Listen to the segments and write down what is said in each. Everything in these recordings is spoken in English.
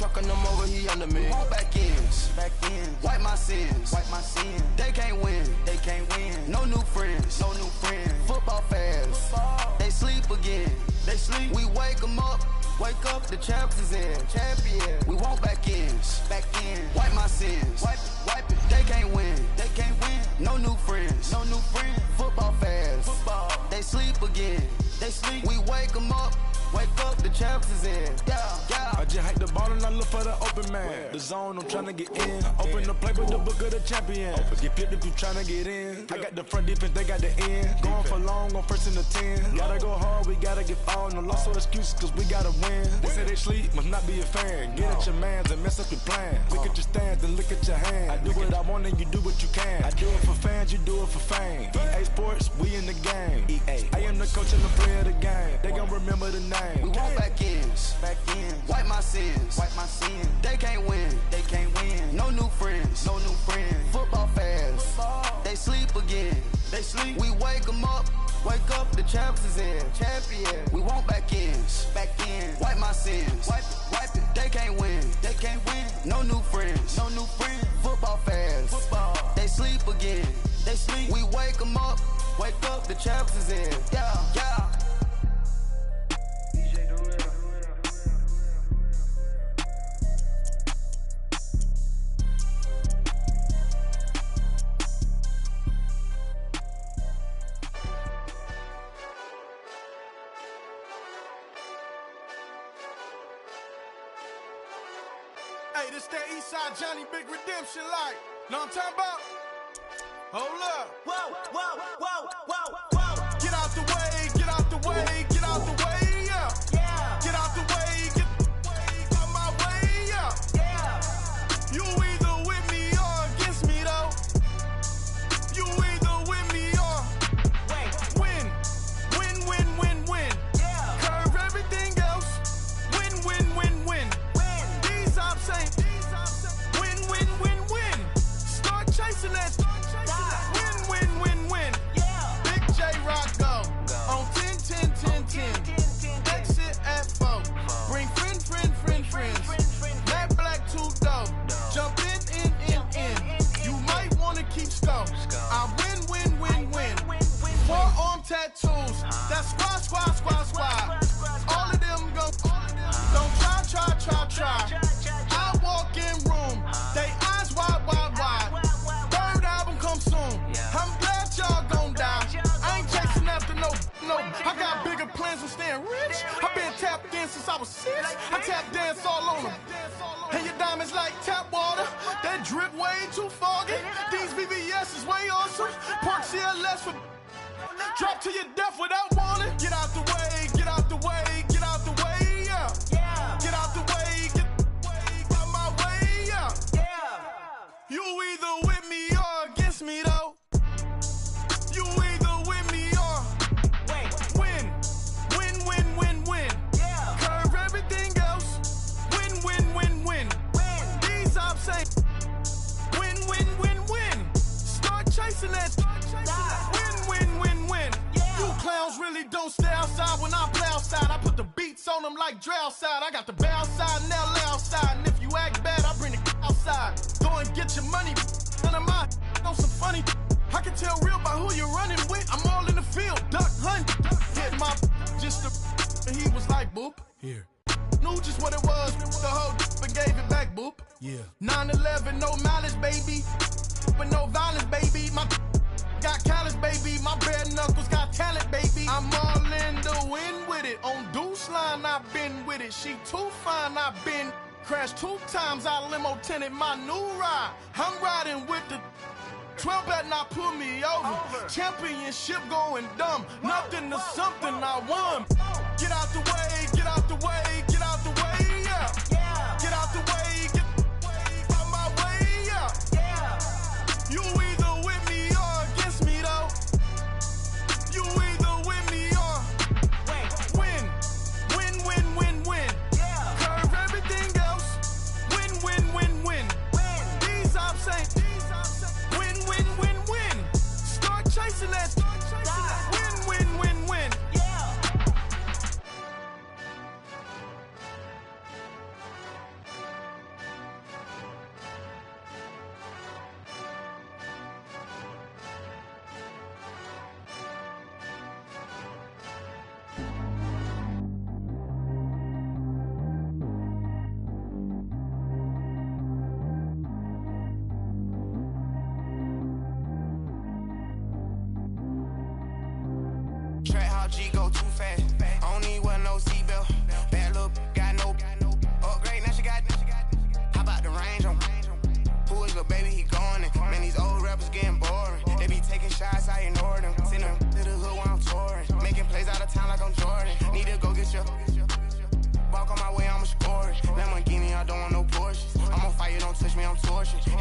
trucking them over, he under me. We want back ends, wipe my sins, They can't win, No new friends, Football fans, they sleep again. We wake them up, the champs is in. We want back ends, wipe my sins, wipe it. They can't win, No new friends, Football fans, they sleep again. We wake them up, the champs is in. I just hike the ball and I look for the open man. The zone, I'm tryna get in. Open the play with the book of the champion. Get flipped if you tryna get in. I got the front defense, they got the end. Going for long, on first and the 10. Gotta go hard, we gotta get all. No loss or excuses, cause we gotta win. They say they sleep, must not be a fan. Get at your mans and mess up your plans. Look at your stands and look at your hands. I do what I want and you do what you can. I do it for fans, you do it for fame. EA Sports, we in the game. I am the coach and the player of the game. They gon' remember the name. We want back ends, wipe my sins, They can't win, No new friends, Football fans, they sleep again. We wake them up, the champs is in. We want back ends, wipe my sins, wipe it. They can't win, No new friends, Football fans, they sleep again. We wake them up, the champs is in. Yeah. Hey, this that Eastside Johnny Big Redemption like. Know what I'm talking about? Hold up. Whoa. Get out the way, get out the way, get out the way, yeah. Get out the way, get out my way, yeah. You either with me or against me, though. You either with me or win. Curve everything else. Win. These ops ain't win. Start chasing that. Win. Big J Rock go on 10. Exit at 4. Bring friends. Matt Black 2 dope. Jump in. You might wanna keep score. I win. Forearm tattoos. That's squad. All of them go. Don't try. I walk in room. They eyes wide. Third album come soon. I'm glad y'all gon' die. I ain't chasing after no. I got bigger plans than staying rich. I been tapped in since I was 6. I tap dance all on them. And your diamonds like tap water. That drip way too foggy. These VVS is way awesome. Park CLS for drop to your death without warning. Get out the way, yeah. Get out the way, get out my way, yeah. You either with me or against me, though. You either with me or win. Curve everything else. Win. These ops ain't win. Start chasing that. Win. You clowns really don't stay outside when I play outside. I put the beats on them like Dre outside. I got the bow side and LA outside. And if you act bad, I bring the outside. Go and get your money. None of my know some funny. I can tell real by who you're running with. I'm all in the field, duck hunt. Hit my just and he was like, boop. Here. Knew just what it was. The whole and gave it back, boop. Yeah. 9/11, no malice, baby. But no violence, baby. My got callous, baby. My bare knuckles got talent, baby. I'm all in the wind with it. On Deuce line, I've been with it. She too fine, I've been crashed 2 times. I limo tinted my new ride. I'm riding with the 12 better not pull me over. Championship going dumb. Nothing to something I won. Get out the way, yeah. Get out the way, get out my way, yeah. You either with me or against me, though. You either with me or win. Curve everything else. Win. These ops ain't win. Start chasing that. Win.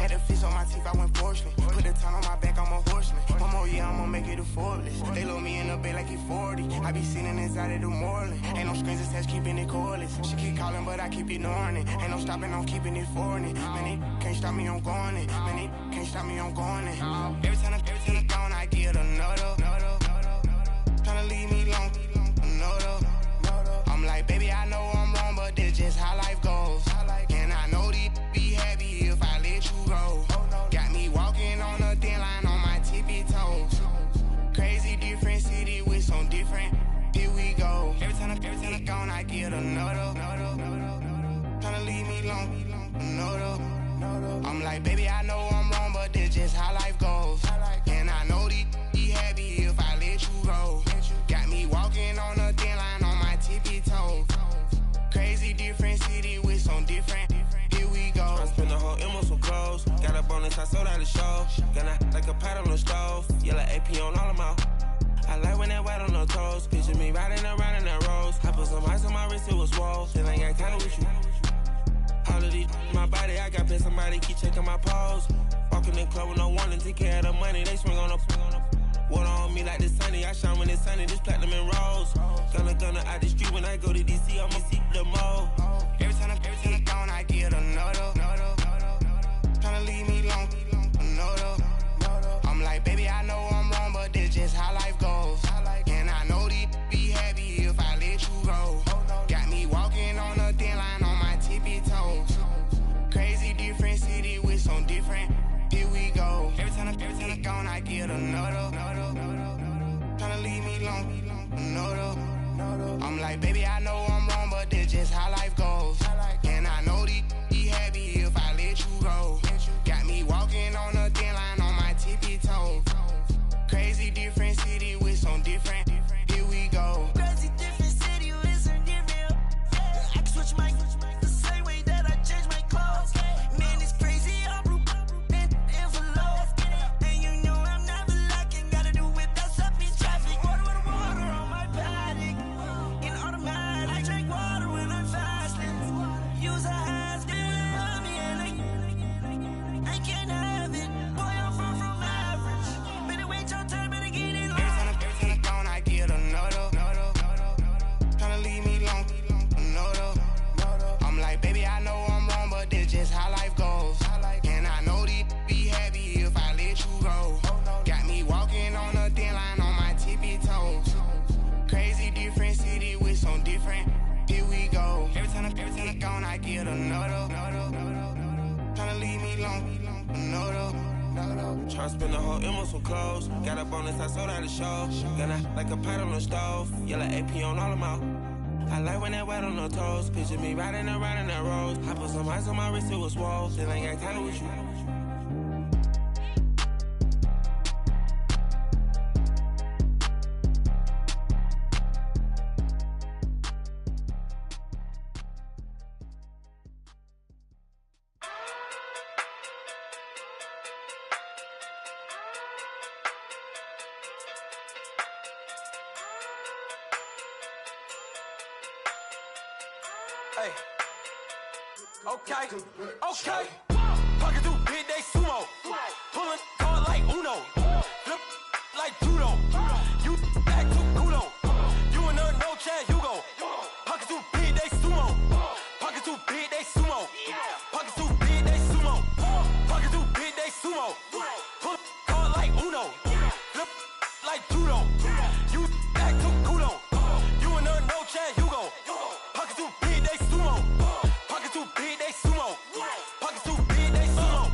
Had the fish on my teeth, I went fortunate. Put the ton on my back, I'm a horseman. One more year, I'ma make it a Forbes. They load me in the bed like he 40. I be sitting inside of the Moreland. Ain't no strings attached, keeping it cordless. She keep calling, but I keep ignoring it. Ain't no stopping, I'm keeping it foreign it. Man, they can't stop me, I'm going it. Man, they can't stop me, I'm going it. Every time I gone, I get another. Tryna leave me alone, another. I'm like, baby, I know I'm wrong, but this just how life goes. And I know these be happy if I let you go. Got me walking on a thin line on my tippy toes. Crazy different city with some different. Here we go. Every time I gone, I get another. Tryna leave me alone, another. I'm like, baby, I know I'm wrong, but this just how life goes. And I know these be happy if I let you go. Got me walking on a thin line on my tippy toes. Crazy different city with some different. Here we go. I spent the whole M on some clothes. Got up on this, I sold out the show. Gonna like a pot on the stove. Yellow AP on all of my. I like when that white on the toes. Picture me riding around in that rose. I put some ice on my wrist, it was swole. Then I got kinda with you. All of these my body, I got paid somebody keep checking my pose. Walking in club with no warning, take care of the money. They swing on the. Water on me like the sunny, I shine when it's sunny, this platinum and rose. Gonna out the street when I go to DC, I'ma see the mode. Every time I gone, I get another. Tryna leave me alone, another. I'm like, baby, I know I'm wrong, but this just how life goes. And I know these be happy if I let you go. Got me walking on a thin line on my tippy toes. Crazy different city with some different. Here we go. Every time I gone, I get another. Tryna leave me alone, another. I'm like, baby, I know I'm wrong, but this just how life goes. And I know these be happy if I let you go. Got me walking on a thin line on my tippy toes. Crazy different city with some different. Here we go. Crazy different city with some different. I can switch my the same way that I change my clothes. Man, it's crazy. I'm blue and envelope. And you know I'm never lacking. Gotta do it. That's up in traffic. Water on my paddock. In automatic. I drink water when I'm fasting. Use a ass on me and I can't have it. Boy, I'm far from average. Better wait your turn, better get in line. Every time I gone, I get another. Tryna leave me alone, another. I'm like, baby, I know I'm wrong, but this just how life goes. And I know these be happy if I let you go. Got me walking on a thin line on my tippy toes. Crazy different city with some different. Here we go. Every time I gone, I get another. Tryna leave me alone, another. Tryna spend the whole M on some clothes. Got up on this, I sold out the show. Gonna like a pot on the stove. Yellow AP on all of my. I like when that white on the toes. Picture me riding around in that rose. I put some ice on my wrist, it was swole. Then I got kinda with you. Hey. Okay. Pocket through big, they sumo. Pulling card like Uno. Flip like judo. You back to kudo. You and her, no Chad Hugo. Pocket too big, they sumo. Pocket too big, they sumo. Pocket too big, they sumo. Pocket too big, they sumo. Pull card like Uno. Flip like judo. You back to kudo. You and her, no Chad Hugo. Pocket too big, they sumo. Pocket too big, they sumo. Pocket too big, they sumo.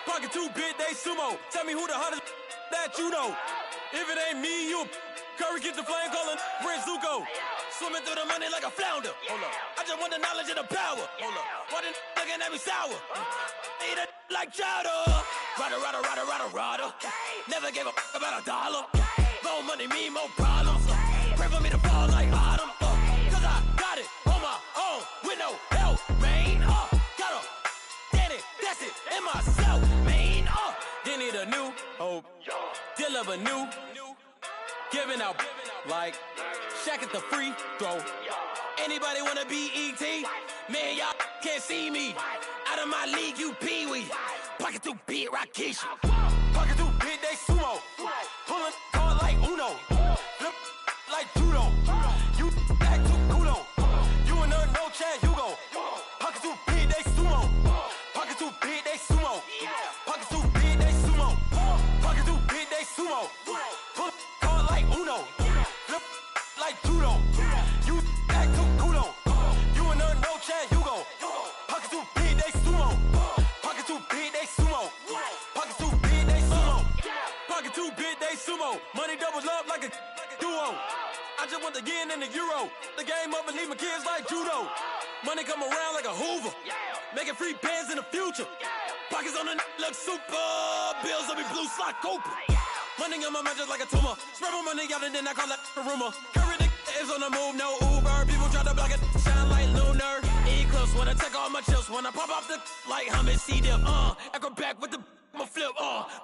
Pocket too big, they sumo. Tell me who the hottest that you know. If it ain't me, you Curry get the flame calling Prince Zuko. Swimming through the money like a flounder. Hold up. I just want the knowledge and the power. Hold up. Why the looking at me sour? Eat it like chowder. Rada. Never gave a about a dollar. More money mean more problems. Pray for me to fall like autumn. Cause I got it on my own with no help, man. Got a daddy, that's it, and myself, man. They need a new hope. Deliver new. Giving out like Shaq at the free throw. Anybody wanna be E.T.? Man, y'all can't see me. Out of my league, you pee-wee. Pocket too big, Rakesh. Pocket too big, they sumo. Pulling card like Uno. Flip like judo. You act too kudo. You and her, no chance, you go. Pocket too big, they sumo. Pocket too big, they sumo. Pocket too big, they sumo. Pocket too big, they sumo. Pull card like Uno. Flip like judo. You act too kudo. You and her, no chance, you go. Pocket too big, they sumo. Pocket too big, they sumo. Pocket too big, they sumo. Pocket too big, they sumo. Money doubles up like a duo. I just want the yen and the euro. The game up and leave my kids like judo. Money come around like a Hoover. Making free bands in the future. Pockets on the look super. Bills will be blue slot Cooper. Money on my mind just like a tumor. Spread my money out and then I call that a rumor. Curry the is on the move, no Uber. People try to block it, shine like lunar. Eclipse wanna take all my chips. When I pop off the like Hummus C-dip. Acrobat with the I'ma flip.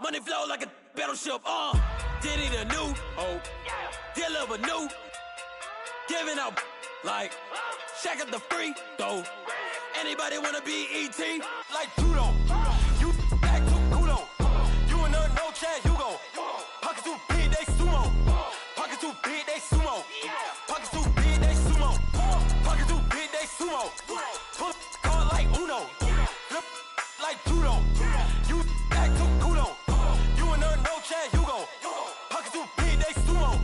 Money flow like a battleship. Diddy the new. Deliver new. Giving out like Shaq at the free throw. Anybody wanna be E.T.? Like judo. You act too kudo. You and her, no chance, you go. Pocket too big, they sumo. Pocket too big, they sumo. Pocket too big, they sumo. Pocket too big, they sumo. Pull card like Uno. Flip like judo. You act too kudo. You and her, no chance, you go. Pocket too big, they sumo.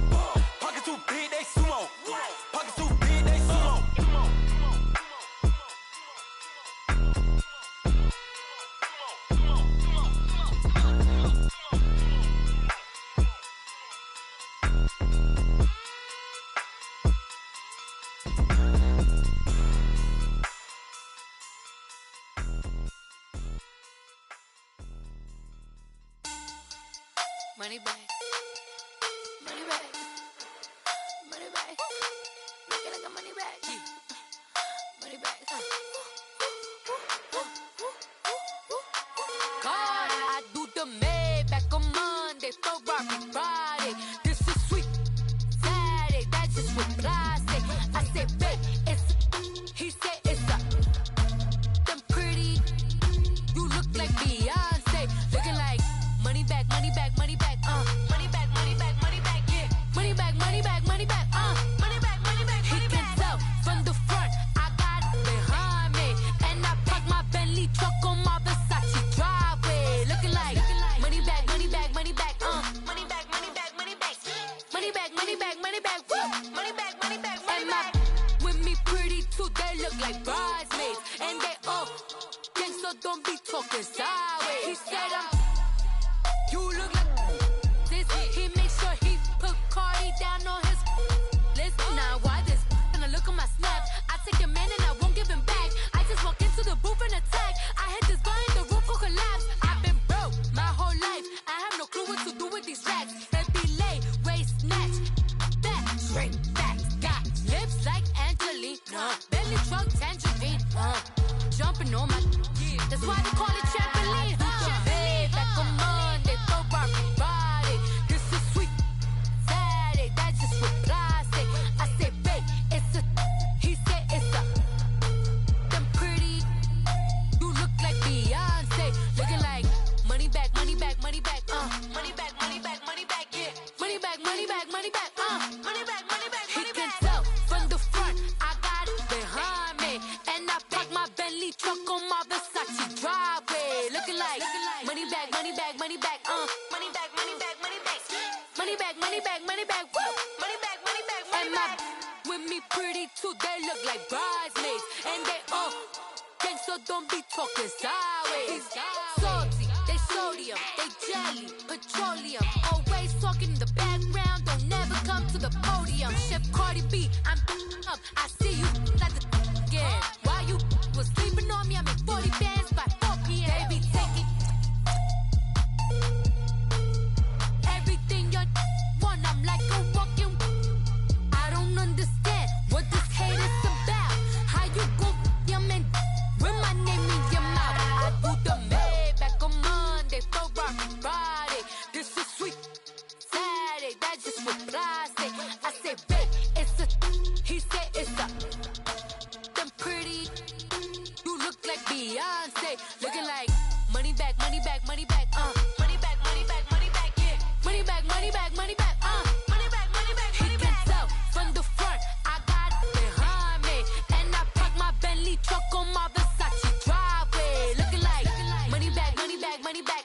Pocket too big, they sumo. Pocket too big, they sumo. Money bag, money bag, money bag. Looking like a money bag, money bag. God, I do the Maybach on Monday, Ferrari Friday. This is sweet Saturday, that's just what plastic. I say, babe, it's. He said it's a. Them pretty. You look like Beyonce, looking like money bag, money bag, money bag. Money bag, money bag, money bag, yeah. Money bag, money bag, money bag, money bag, money bag, money bag. He can tell from the front, I got it behind me. And I park my Bentley truck on my Versace driveway. Looking like money bag, money bag, money bag, money bag, money bag, money bag. Money bag, money bag, money bag, money bag, money bag, money bag. With me pretty too, they look like bridesmaids. And they all gang, so don't be talking sideways. He said you look like this. He make sure he put Cardi down on his list. Now why this? Gonna look at my snap. I take a man and I won't give him back. I just walk into the booth and attack. I hit this guy in the roof will collapse. I've been broke my whole life. I have no clue what to do with these racks. Baby lay, waist snatch, back, straight back. Got lips like Angelina, belly truck tangerine. Jumping on my, that's why they call it trampoline. Back on Monday, Ferrari Friday. This is sweet Saturday, that's just what plastic. I say, babe, it's a. He said it's a. Them pretty. You look like Beyonce, looking like money bag, money bag, money bag. Money bag, money bag, money bag, yeah. Money bag, money bag, money bag. Money bag, money bag, money bag. He can tell from the front, I got it behind me, and I park my Bentley truck on my Versace driveway. Looking like money bag, money bag, money bag. Money bag, money bag, money bag. Money bag, money bag, money bag. Money bag, money bag, money bag. With me pretty too, they look like bridesmaids, and they all gang, so don't be talking sideways. Salty, they sodium, they jelly, petroleum. Always talking in the background, don't never come to the podium. Chef Cardi B, I'm up. I see you like the again. While you was sleeping on me, I make 40 bands by 4 p.m. Baby, take it. Everything you want, I'm like a walking. I don't understand what this hate is about. How you go, your man, with my name in your mouth. I do the Maybach on Monday, Ferrari Friday. This is sweet Saturday, that's just what plastic. I say, babe, it's a. He said it's a. Beyonce. Looking like money back, money back, money back, money back, money back, money back, yeah. Money back, money back, money back, money back, money back, money back. He can tell from the front, I got it behind me. And I park my Bentley truck on my Versace driveway. Looking like money back, money back, money back,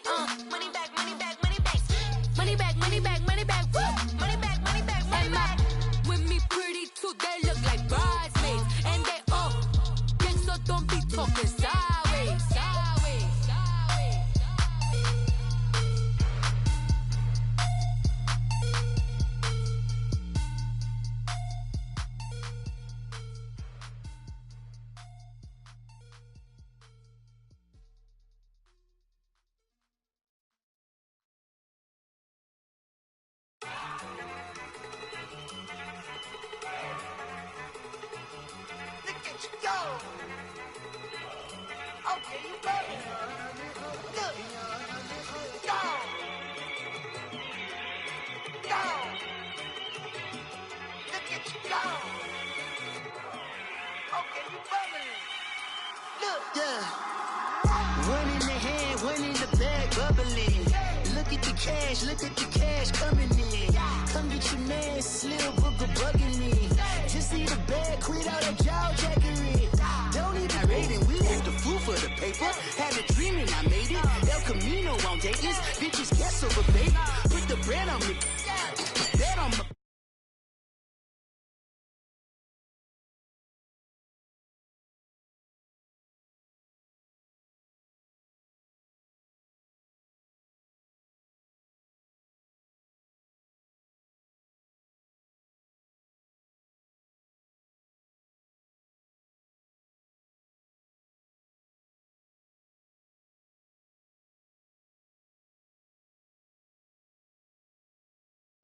money back, money back, money back. Money back, money back, money back, woo. Money back, money back, money back. With me pretty too, they look like bridesmaids. And they all gang, so don't be talking sideways, sideways, sideways. Look at you go. Okay, you ready? Look. Go. Go. Look at you go. Okay, you bubbling. Look. Yeah. One in the hand, one in the bag, bubbling. Look at the cash coming in. Come get your man, Slim Booker bugging me. Just see the bag, quit all that jaw jackery. Don't even rate it, we had the food for the paper. Had a dream and I made it. El Camino on Dayton's, bitches guess over baby. Put the bread on me, bet on my.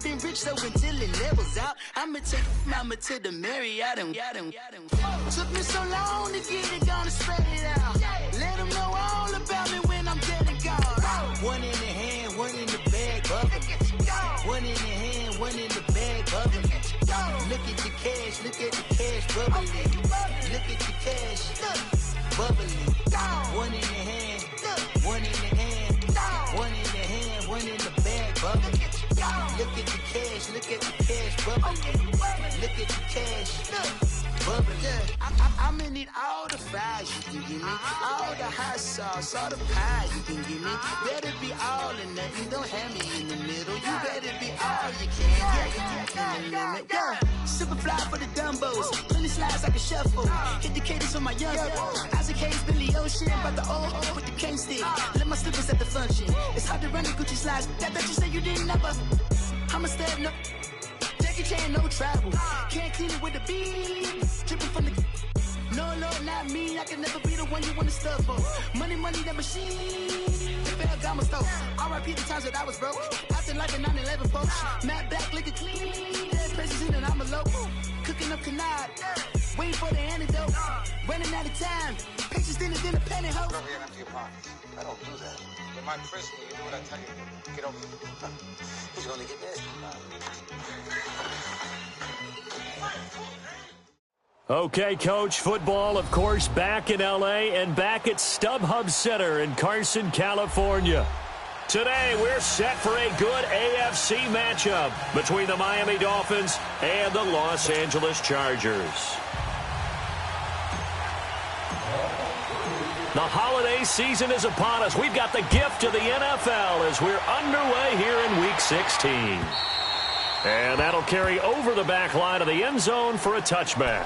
Been rich so until it levels out. I'ma take mama to the Marriott and took me so long to get it, gonna spread it out. Let them know all about me when I'm dead and gone. One in the hand, one in the bag, bubbling. One in the hand, one in the bag, bubbling. Look at the cash, bubbling. Look at the cash, bubbling. One in the hand, one in the hand, one in the hand, one in the bag, bubbling. Look at the cash, bubbling. Look at the cash, bubbling. I'm gonna need all the fries you can give me, all the hot sauce, all the pie you can give me. Better be all or nothing, don't have me in the middle. You better be all you can. Yeah. Super fly for the Dumbos, plenty slides like a shuffle. Hit the cadence on my young Isaac Hayes, Billy Ocean, but the old with the cane stick. Let my slippers at the function. It's hard to run the Gucci slides. That bet you say you didn't never. I'm a step no. Jackie Chan, no travel. Can't clean it with the beat. Dripping from the. No, not me. I can never be the one you want to stuff for. Money, that machine. The Ferragamo stove. R.I.P. the times that I was broke. Acting like a 9/11 folks. Matt back, liquor clean. Dead presses in and I'm a local. Cooking up canard. Waiting for the antidote. Running out of time. Pictures in the penny hoe. Over here, empty your pockets. I don't do that. But my Christmas, you do what I tell you. Get over here. He's gonna get this. Okay, Coach, football, of course, back in L.A. and back at StubHub Center in Carson, California. Today, we're set for a good AFC matchup between the Miami Dolphins and the Los Angeles Chargers. The holiday season is upon us. We've got the gift of the NFL as we're underway here in Week 16. And that'll carry over the back line of the end zone for a touchback.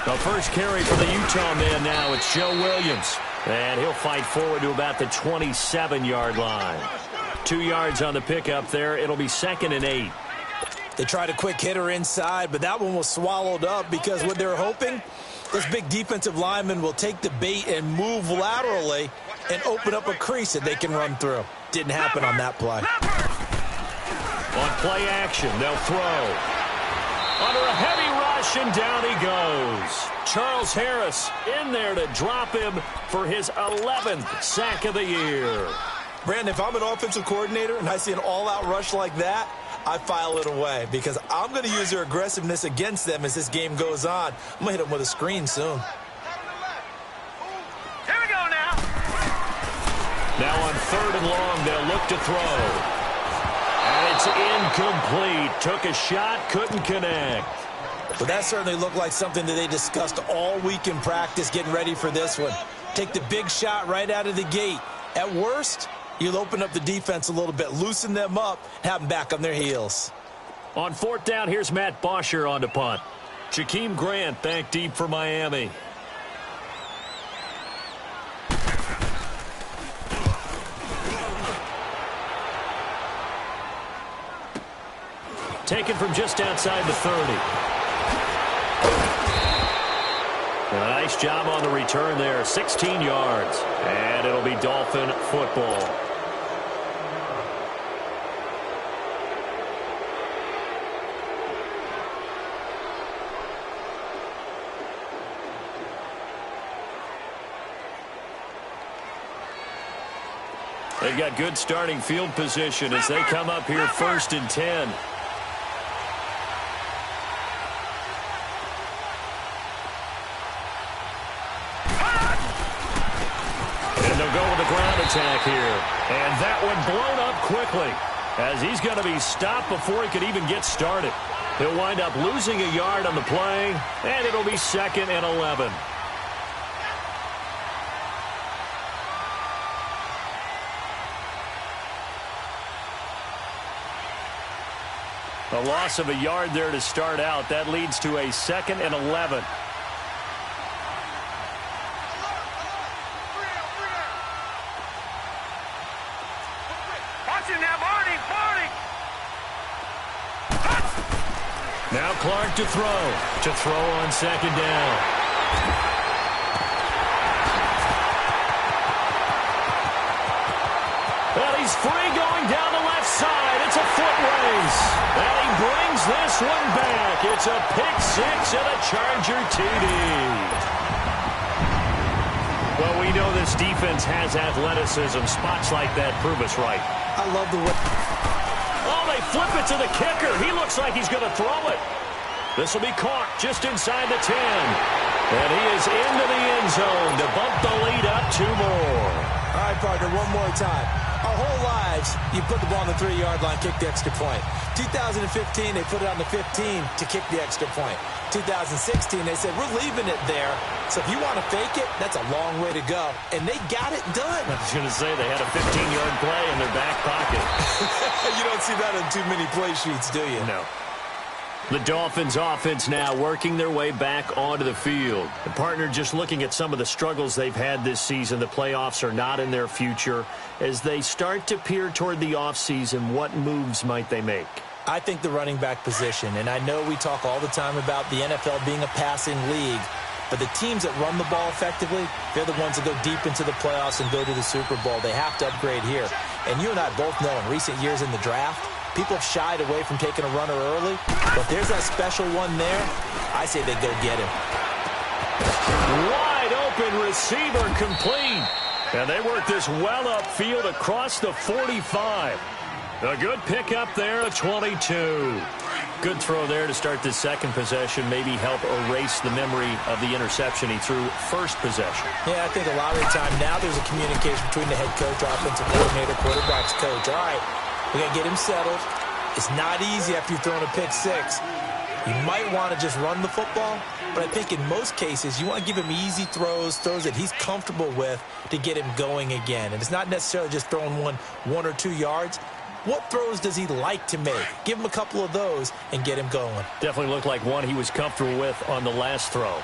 The first carry for the Utah man now, it's Joe Williams. And he'll fight forward to about the 27-yard line. 2 yards on the pickup there. It'll be 2nd and 8. They tried a quick hitter inside, but that one was swallowed up because what they're hoping, this big defensive lineman will take the bait and move laterally and open up a crease that they can run through. Didn't happen on that play. On play action, they'll throw. Under a heavy rush possession. Down he goes. Charles Harris in there to drop him for his 11th sack of the year. Brandon, if I'm an offensive coordinator and I see an all-out rush like that, I file it away because I'm going to use their aggressiveness against them as this game goes on. I'm going to hit them with a screen soon. Here we go now. Now on 3rd and long, they'll look to throw. And it's incomplete. Took a shot, couldn't connect. But that certainly looked like something that they discussed all week in practice getting ready for this one. Take the big shot right out of the gate. At worst, you'll open up the defense a little bit, loosen them up, have them back on their heels. On 4th down, here's Matt Bosher on the punt. Jakeem Grant back deep for Miami. Taken from just outside the 30. A nice job on the return there, 16 yards. And it'll be Dolphin football. They've got good starting field position as they come up here 1st and 10. And they'll go with the ground attack here. And that one blown up quickly as he's going to be stopped before he could even get started. He'll wind up losing a yard on the play, and it'll be 2nd and 11. A loss of a yard there to start out. That leads to a 2nd and 11. Now Clark to throw. To throw on 2nd down. Well, he's free going down the left side. It's a foot race. And he brings this one back. It's a pick 6 and a Charger TD. Well, we know this defense has athleticism. Spots like that prove us right. I love the way. Oh, they flip it to the kicker. He looks like he's going to throw it. This will be caught just inside the 10. And he is into the end zone to bump the lead up 2 more. All right, partner, one more time. Our whole lives, you put the ball on the 3-yard line, kick the extra point. 2015, they put it on the 15 to kick the extra point. 2016, they said, we're leaving it there. So if you want to fake it, that's a long way to go. And they got it done. I was going to say they had a 15-yard play in their back pocket. You don't see that in too many play shoots, do you? No. The Dolphins offense now working their way back onto the field. The partner just looking at some of the struggles they've had this season. The playoffs are not in their future. As they start to peer toward the offseason, what moves might they make? I think the running back position, and I know we talk all the time about the NFL being a passing league, but the teams that run the ball effectively, they're the ones that go deep into the playoffs and go to the Super Bowl. They have to upgrade here. And you and I both know in recent years in the draft, people have shied away from taking a runner early, but if there's that special one there, I say they go get him. Wide open receiver complete. And they work this well upfield across the 45. A good pickup there at 22. Good throw there to start the second possession. Maybe help erase the memory of the interception he threw first possession. Yeah, I think a lot of the time now there's a communication between the head coach, offensive coordinator, quarterback's coach. All right, we got to get him settled. It's not easy after you've thrown a pick 6. You might want to just run the football, but I think in most cases you want to give him easy throws that he's comfortable with to get him going again. And it's not necessarily just throwing one or 2 yards. What throws does he like to make? Give him a couple of those and get him going. Definitely looked like one he was comfortable with on the last throw.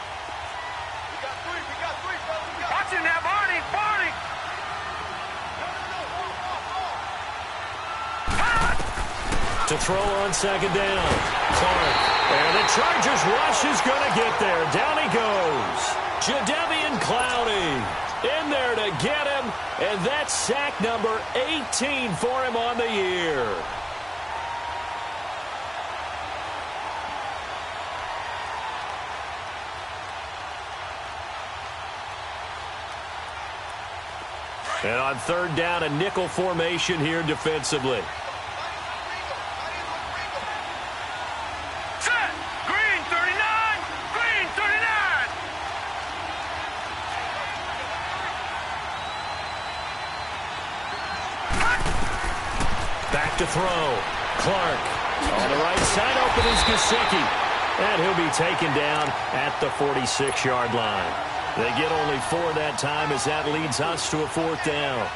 Watch him now, Barney. To throw on second down. Clark. And the Chargers rush is going to get there. Down he goes. Jadeveon Clowney in there to get him. And that's sack number 18 for him on the year. And on third down, a nickel formation here defensively. Set! Green 39! Green 39! Back to throw. Clark on the right side. Open is Gesicki. And he'll be taken down at the 46-yard line. They get only 4 that time as that leads us to a 4th down.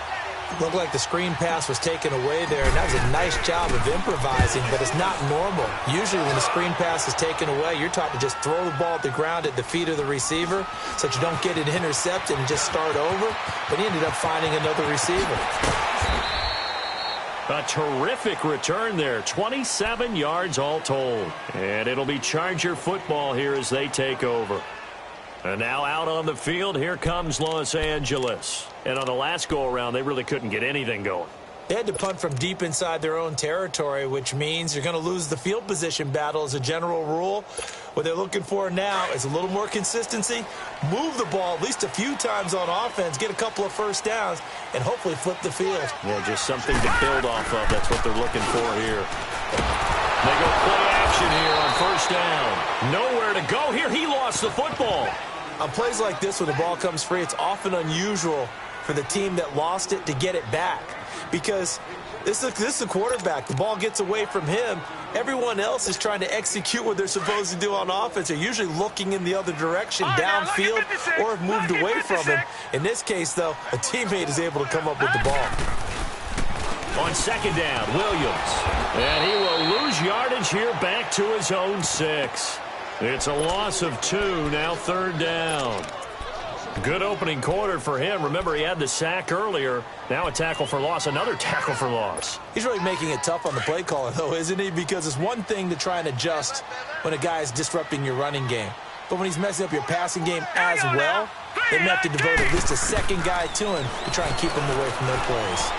Looked like the screen pass was taken away there, and that was a nice job of improvising, but it's not normal. Usually when the screen pass is taken away, you're taught to just throw the ball at the ground at the feet of the receiver so that you don't get it intercepted and just start over, but he ended up finding another receiver. A terrific return there, 27 yards all told. And it'll be Charger football here as they take over. And now out on the field, here comes Los Angeles. And on the last go-around, they really couldn't get anything going. They had to punt from deep inside their own territory, which means you're going to lose the field position battle as a general rule. What they're looking for now is a little more consistency, move the ball at least a few times on offense, get a couple of first downs, and hopefully flip the field. Yeah, just something to build off of. That's what they're looking for here. They go play action here on first down. Nowhere to go here. He lost the football. On plays like this, when the ball comes free, it's often unusual for the team that lost it to get it back. Because this is a quarterback. The ball gets away from him. Everyone else is trying to execute what they're supposed to do on offense. They're usually looking in the other direction, downfield, or have moved away from him. In this case, though, a teammate is able to come up with the ball. On second down, Williams. And he will lose yardage here back to his own 6. It's a loss of 2, now third down. Good opening quarter for him. Remember, he had the sack earlier. Now a tackle for loss, another tackle for loss. He's really making it tough on the play caller, though, isn't he? Because it's one thing to try and adjust when a guy is disrupting your running game. But when he's messing up your passing game as well, they may have to devote at least a second guy to him to try and keep him away from their plays.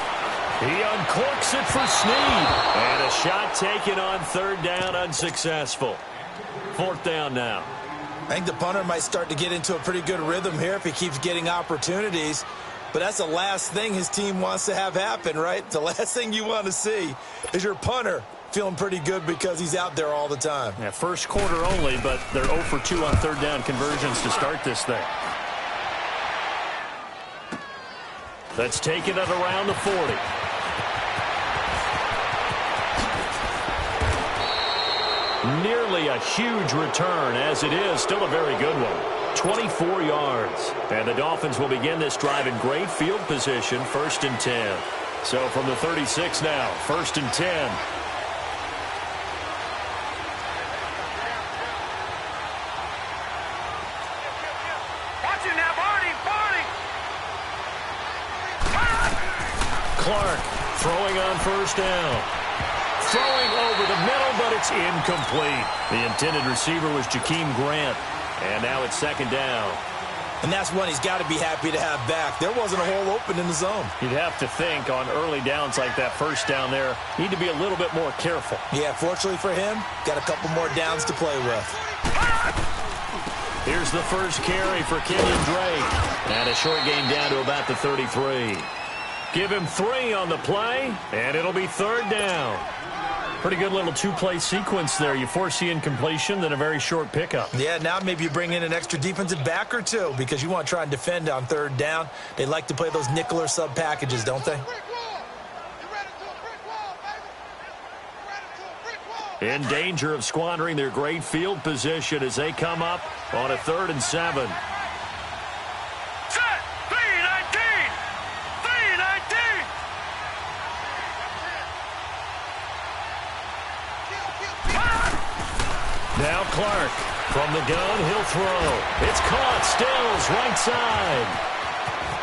He uncorks it for Snead. And a shot taken on third down, unsuccessful. 4th down now. I think the punter might start to get into a pretty good rhythm here if he keeps getting opportunities. But that's the last thing his team wants to have happen, right? The last thing you want to see is your punter feeling pretty good because he's out there all the time. Yeah, first quarter only, but they're 0 for 2 on third down conversions to start this thing. Let's take it at around the 40. Nearly a huge return, as it is still a very good one. 24 yards. And the Dolphins will begin this drive in great field position, 1st and 10. So from the 36 now, 1st and 10. Watch it now, Barney! Clark throwing on first down. Throwing over the middle, but it's incomplete. The intended receiver was Jakeem Grant. And now it's 2nd down. And that's one he's got to be happy to have back. There wasn't a hole open in the zone. You'd have to think on early downs like that first down there, need to be a little bit more careful. Yeah, fortunately for him, got a couple more downs to play with. Here's the first carry for Kenyon Drake. And a short gain down to about the 33. Give him 3 on the play, and it'll be 3rd down. Pretty good little 2-play sequence there. You force the incompletion, then a very short pickup. Yeah, now maybe you bring in an extra defensive back or 2 because you want to try and defend on 3rd down. They like to play those nickel or sub packages, don't they? In danger of squandering their great field position as they come up on a 3rd and 7. Now Clark from the gun, he'll throw. It's caught, Stills, right side.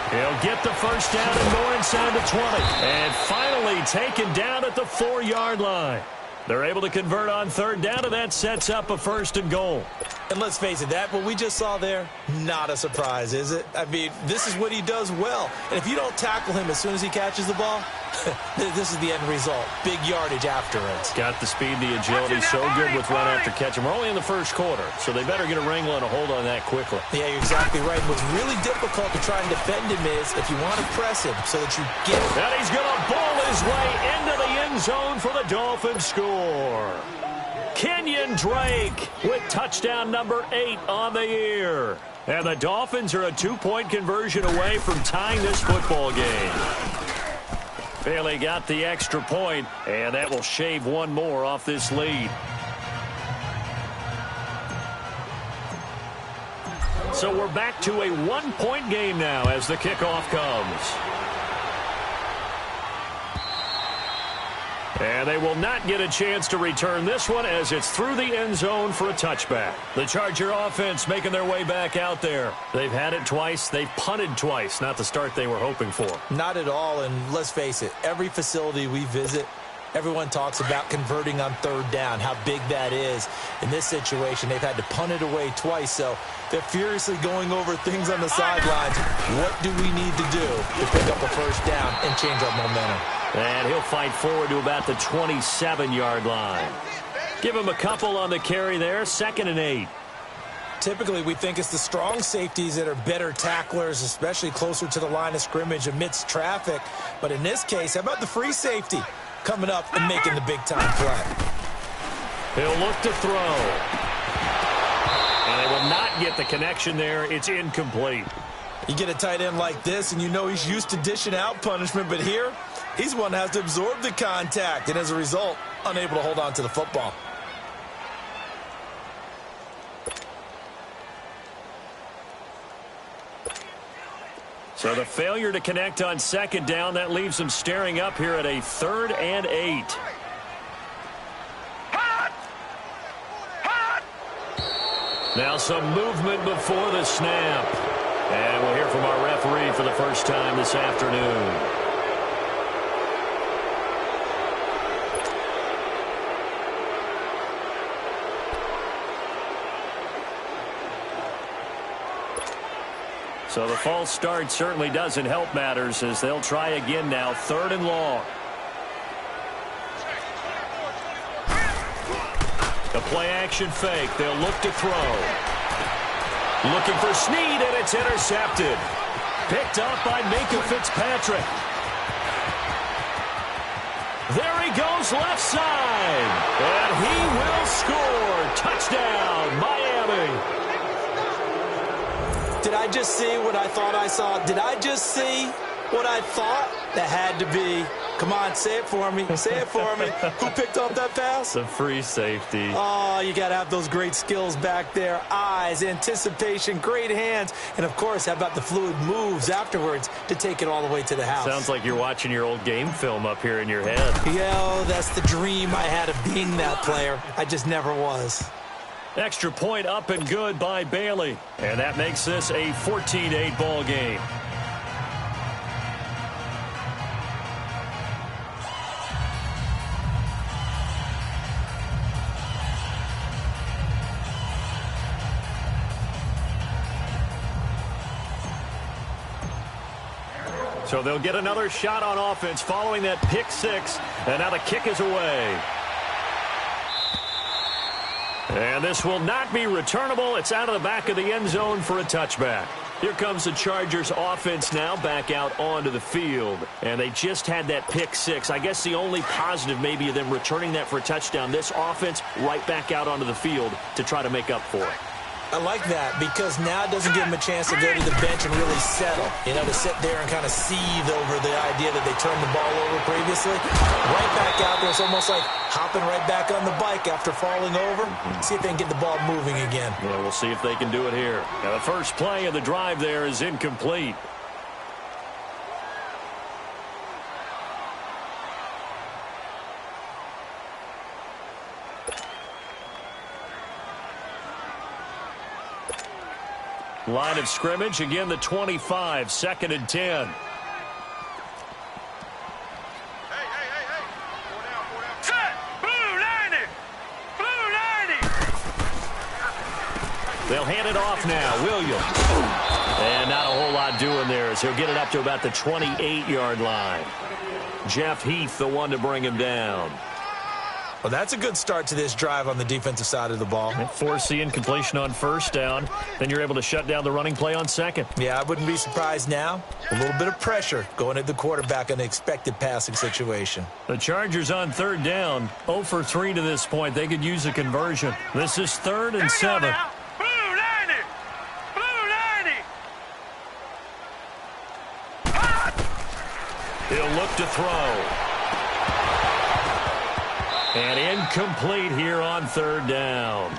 He'll get the first down and more inside the 20. And finally taken down at the 4-yard line. They're able to convert on third down, and that sets up a 1st and goal. And let's face it, that what we just saw there, not a surprise, is it? I mean, this is what he does well. And if you don't tackle him as soon as he catches the ball, this is the end result. Big yardage afterwards. Got the speed, the agility, so good with run after catch. And we're only in the first quarter, so they better get a wrangle and a hold on that quickly. Yeah, you're exactly right. What's really difficult to try and defend him is if you want to press him so that you get him. And he's going to bowl his way into the end zone for the Dolphins score. Kenyon Drake with touchdown number 8 on the year. And the Dolphins are a 2-point conversion away from tying this football game. Bailey got the extra point, and that will shave one more off this lead. So we're back to a 1-point game now as the kickoff comes. And they will not get a chance to return this one as it's through the end zone for a touchback. The Charger offense making their way back out there. They've had it twice. They've punted twice. Not the start they were hoping for. Not at all, and let's face it, every facility we visit, everyone talks about converting on third down, how big that is. In this situation, they've had to punt it away twice, so they're furiously going over things on the sidelines. What do we need to do to pick up a first down and change our momentum? And he'll fight forward to about the 27-yard line. Give him a couple on the carry there, 2nd and 8. Typically, we think it's the strong safeties that are better tacklers, especially closer to the line of scrimmage amidst traffic. But in this case, how about the free safety coming up and making the big-time play? He'll look to throw. And they will not get the connection there. It's incomplete. You get a tight end like this, and you know he's used to dishing out punishment, but here, he's one that has to absorb the contact, and as a result, unable to hold on to the football. So the failure to connect on 2nd down, that leaves them staring up here at a 3rd and 8. Now some movement before the snap. And we'll hear from our referee for the first time this afternoon. So the false start certainly doesn't help matters as they'll try again now, 3rd and long. The play-action fake. They'll look to throw. Looking for Snead, and it's intercepted. Picked up by Minkah Fitzpatrick. There he goes left side. And he will score. Touchdown, Miami. Did I just see what I thought I saw? Did I just see what I thought? That had to be. Come on, say it for me. Say it for me. Who picked up that pass? The free safety. Oh, you got to have those great skills back there. Eyes, anticipation, great hands. And, of course, how about the fluid moves afterwards to take it all the way to the house? Sounds like you're watching your old game film up here in your head. Yo, that's the dream I had of being that player. I just never was. Extra point up and good by Bailey. And that makes this a 14-8 ball game. So they'll get another shot on offense following that pick 6. And now the kick is away. And this will not be returnable. It's out of the back of the end zone for a touchback. Here comes the Chargers offense now back out onto the field. And they just had that pick 6. I guess the only positive maybe of them returning that for a touchdown. This offense right back out onto the field to try to make up for it. I like that because now it doesn't give them a chance to go to the bench and really settle. You know, to sit there and kind of seethe over the idea that they turned the ball over previously. Right back out there. It's almost like hopping right back on the bike after falling over. See if they can get the ball moving again. Yeah, we'll see if they can do it here. Now, the first play of the drive there is incomplete. Line of scrimmage, again the 25, 2nd and 10. Set, blue, now. off now. Williams. And not a whole lot doing there as he'll get it up to about the 28-yard line. Jeff Heath, the one to bring him down. Well, that's a good start to this drive on the defensive side of the ball. Force the incompletion on first down. Then you're able to shut down the running play on second. Yeah, I wouldn't be surprised now. A little bit of pressure going at the quarterback in an expected passing situation. The Chargers on third down. 0 for 3 to this point. They could use a conversion. This is 3rd and 7. He'll look to throw. And incomplete here on third down.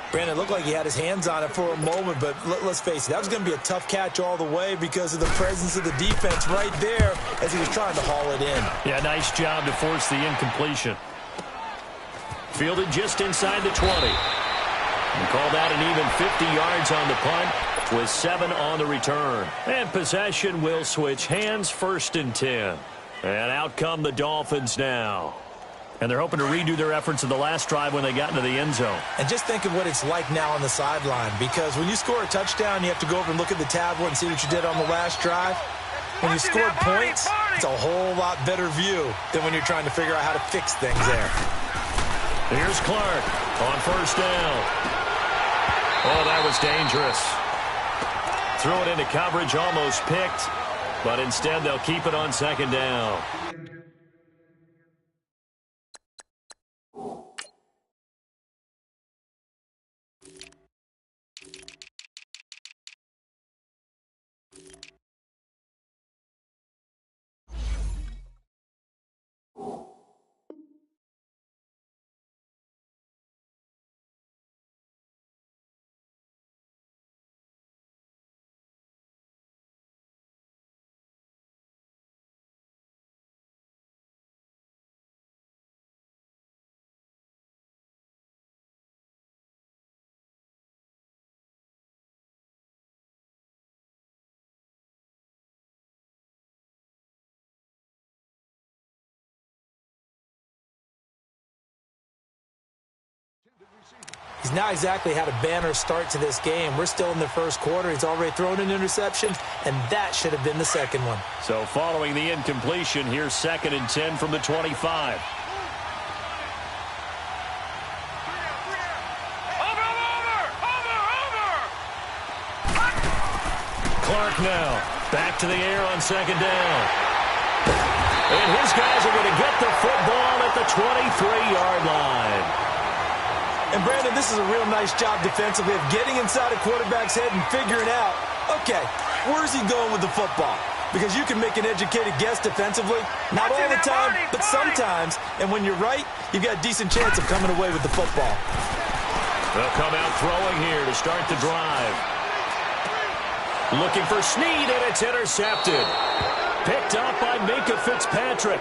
Brandon, it looked like he had his hands on it for a moment, but let's face it, that was going to be a tough catch all the way because of the presence of the defense right there as he was trying to haul it in. Yeah, nice job to force the incompletion. Fielded just inside the 20. And call that an even 50 yards on the punt with 7 on the return. And possession will switch hands, 1st and 10. And out come the Dolphins now. And they're hoping to redo their efforts in the last drive when they got into the end zone. And just think of what it's like now on the sideline, because when you score a touchdown, you have to go over and look at the tablet and see what you did on the last drive. When you scored points, it's a whole lot better view than when you're trying to figure out how to fix things there. Here's Clark on first down. Oh, that was dangerous. Threw it into coverage, almost picked, but instead they'll keep it on second down. He's not exactly had a banner start to this game. We're still in the first quarter. He's already thrown an interception, and that should have been the second one. So following the incompletion, here's 2nd and 10 from the 25. Clark now back to the air on second down. And his guys are going to get the football at the 23-yard line. And, Brandon, this is a real nice job defensively of getting inside a quarterback's head and figuring out, okay, where's he going with the football? Because you can make an educated guess defensively. Not all the time, but sometimes. And when you're right, you've got a decent chance of coming away with the football. They'll come out throwing here to start the drive. Looking for Snead, and it's intercepted. Picked up by Minkah Fitzpatrick.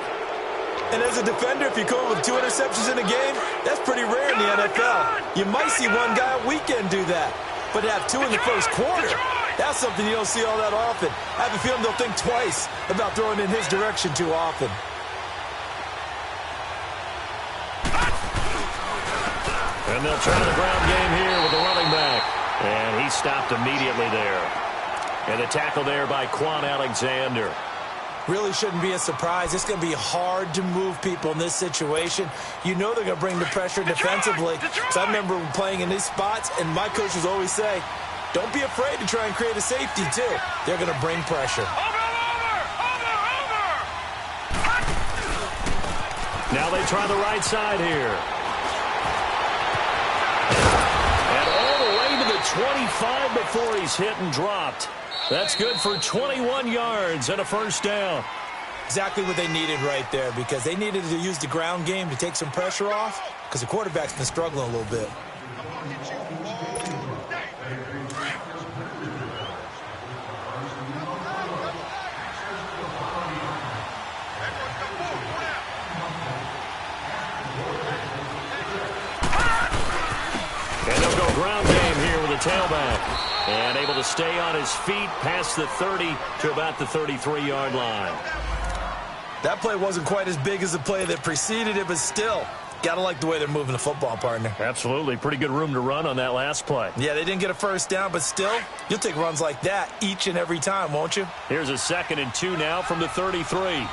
And as a defender, if you come with 2 interceptions in a game, that's pretty rare in the NFL. You might see one guy a weekend do that. But to have 2 in the first quarter, that's something you don't see all that often. I have a feeling they'll think twice about throwing in his direction too often. And they'll try the ground game here with the running back. And he stopped immediately there. And the tackle there by Quan Alexander. Really shouldn't be a surprise. It's going to be hard to move people in this situation. You know they're going to bring the pressure defensively. So I remember playing in these spots, and my coaches always say, don't be afraid to try and create a safety, too. They're going to bring pressure. Now they try the right side here. And all the way to the 25 before he's hit and dropped. That's good for 21 yards and a first down. Exactly what they needed right there, because they needed to use the ground game to take some pressure off, because the quarterback's been struggling a little bit. And they'll go ground game here with a tailback. And able to stay on his feet past the 30 to about the 33-yard line. That play wasn't quite as big as the play that preceded it, but still, Got to like the way they're moving the football, partner. Absolutely. Pretty good room to run on that last play. Yeah, they didn't get a first down, but still, you'll take runs like that each and every time, won't you? Here's a 2nd and 2 now from the 33.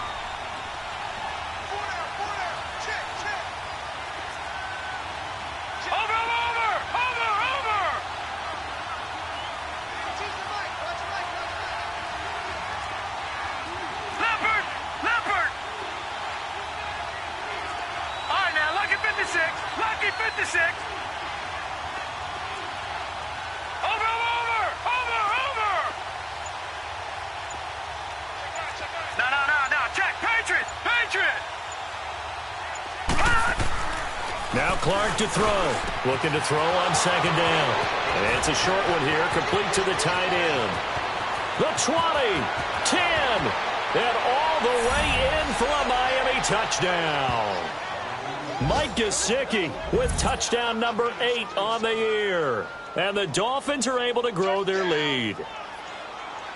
Now Clark to throw. Looking to throw on 2nd down. And it's a short one here, complete to the tight end. The 20, 10, and all the way in for a Miami touchdown. Mike Gesicki with touchdown number 8 on the year. And the Dolphins are able to grow their lead.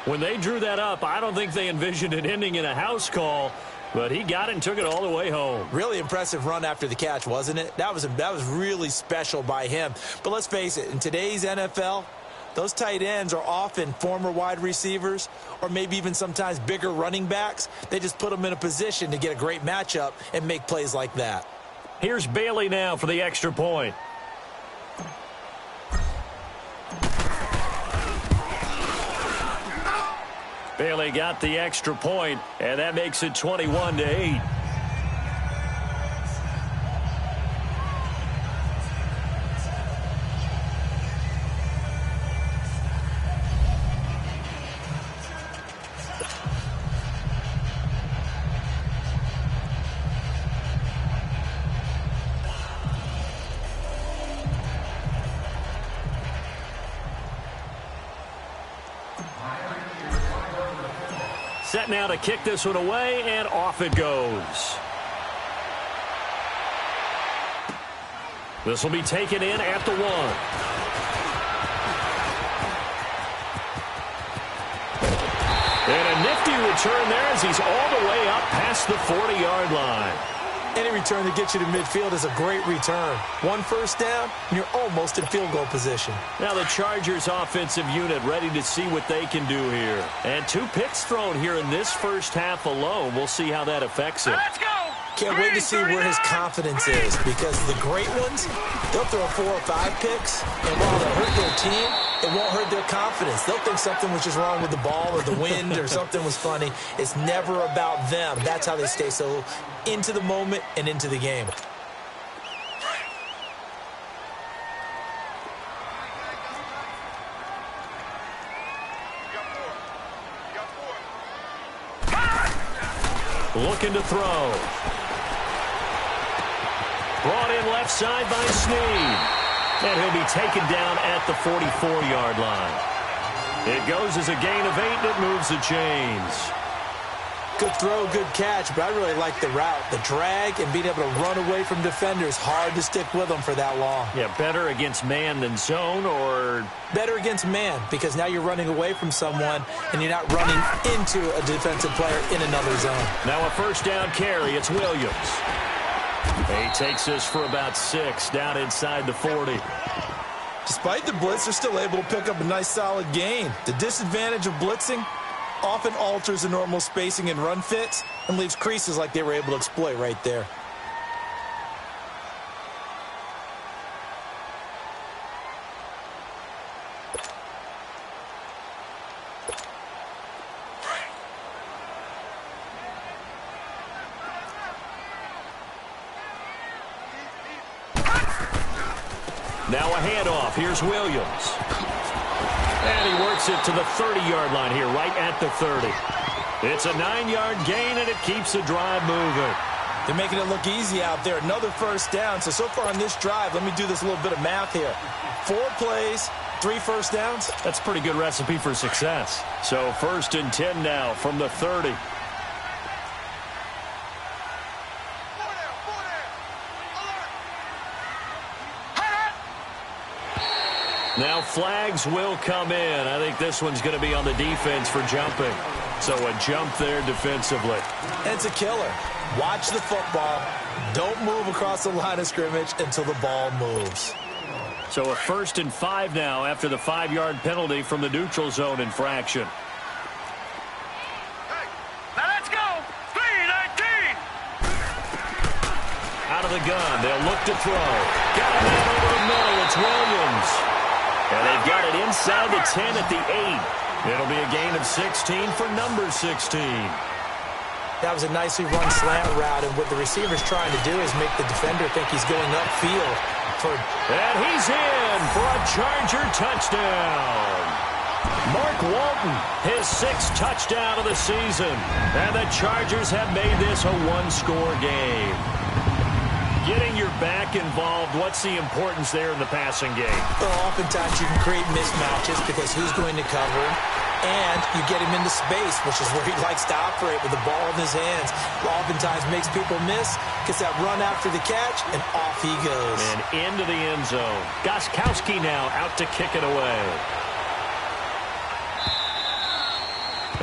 When they drew that up, I don't think they envisioned it ending in a house call. But he got it and took it all the way home. Really impressive run after the catch, wasn't it? That was really special by him. But let's face it, in today's NFL, those tight ends are often former wide receivers or maybe even sometimes bigger running backs. They just put them in a position to get a great matchup and make plays like that. Here's Bailey now for the extra point. Bailey got the extra point, and that makes it 21-8. Set now to kick this one away, and off it goes. This will be taken in at the 1. And a nifty return there as he's all the way up past the 40-yard line. Any return that gets you to midfield is a great return. 1 first down, and you're almost in field goal position. Now the Chargers offensive unit ready to see what they can do here. And 2 picks thrown here in this first half alone. We'll see how that affects it. Let's go! Can't wait to see where his confidence is, because the great ones, they'll throw 4 or 5 picks, and while they'll hurt their team, it won't hurt their confidence. They'll think something was just wrong with the ball or the wind or something was funny. It's never about them. That's how they stay so into the moment and into the game. Looking to throw. Brought in left side by Snead. And he'll be taken down at the 44-yard line. It goes as a gain of 8, and it moves the chains. Good throw, good catch, but I really like the route. The drag and being able to run away from defenders, hard to stick with them for that long. Yeah, better against man than zone, or? Better against man, because now you're running away from someone and you're not running into a defensive player in another zone. Now a first down carry. It's Williams. He takes this for about 6 down inside the 40. Despite the blitz, they're still able to pick up a nice solid gain. The disadvantage of blitzing often alters the normal spacing and run fits and leaves creases like they were able to exploit right there. Now a handoff. Here's Williams. And he works it to the 30-yard line here, right at the 30. It's a 9-yard gain, and it keeps the drive moving. They're making it look easy out there. Another first down. So far on this drive, let me do this little bit of math here. 4 plays, 3 first downs. That's a pretty good recipe for success. So 1st and 10 now from the 30. Now flags will come in. I think this one's going to be on the defense for jumping. So a jump there defensively. It's a killer. Watch the football. Don't move across the line of scrimmage until the ball moves. So a 1st and 5 now after the 5-yard penalty from the neutral zone infraction. Now let's go. 3-19. Out of the gun. They'll look to throw. Got it out over the middle. It's Williams. And they've got it inside the 10 at the 8. It'll be a gain of 16 for number 16. That was a nicely run slant route, and what the receiver's trying to do is make the defender think he's going upfield. And he's in for a Charger touchdown. Mark Walton, his 6th touchdown of the season. And the Chargers have made this a one-score game. Getting your back involved, what's the importance there in the passing game? Well, oftentimes you can create mismatches because who's going to cover him, and you get him into space, which is where he likes to operate with the ball in his hands. Oftentimes makes people miss, gets that run after the catch, and off he goes. And into the end zone. Gostkowski now out to kick it away.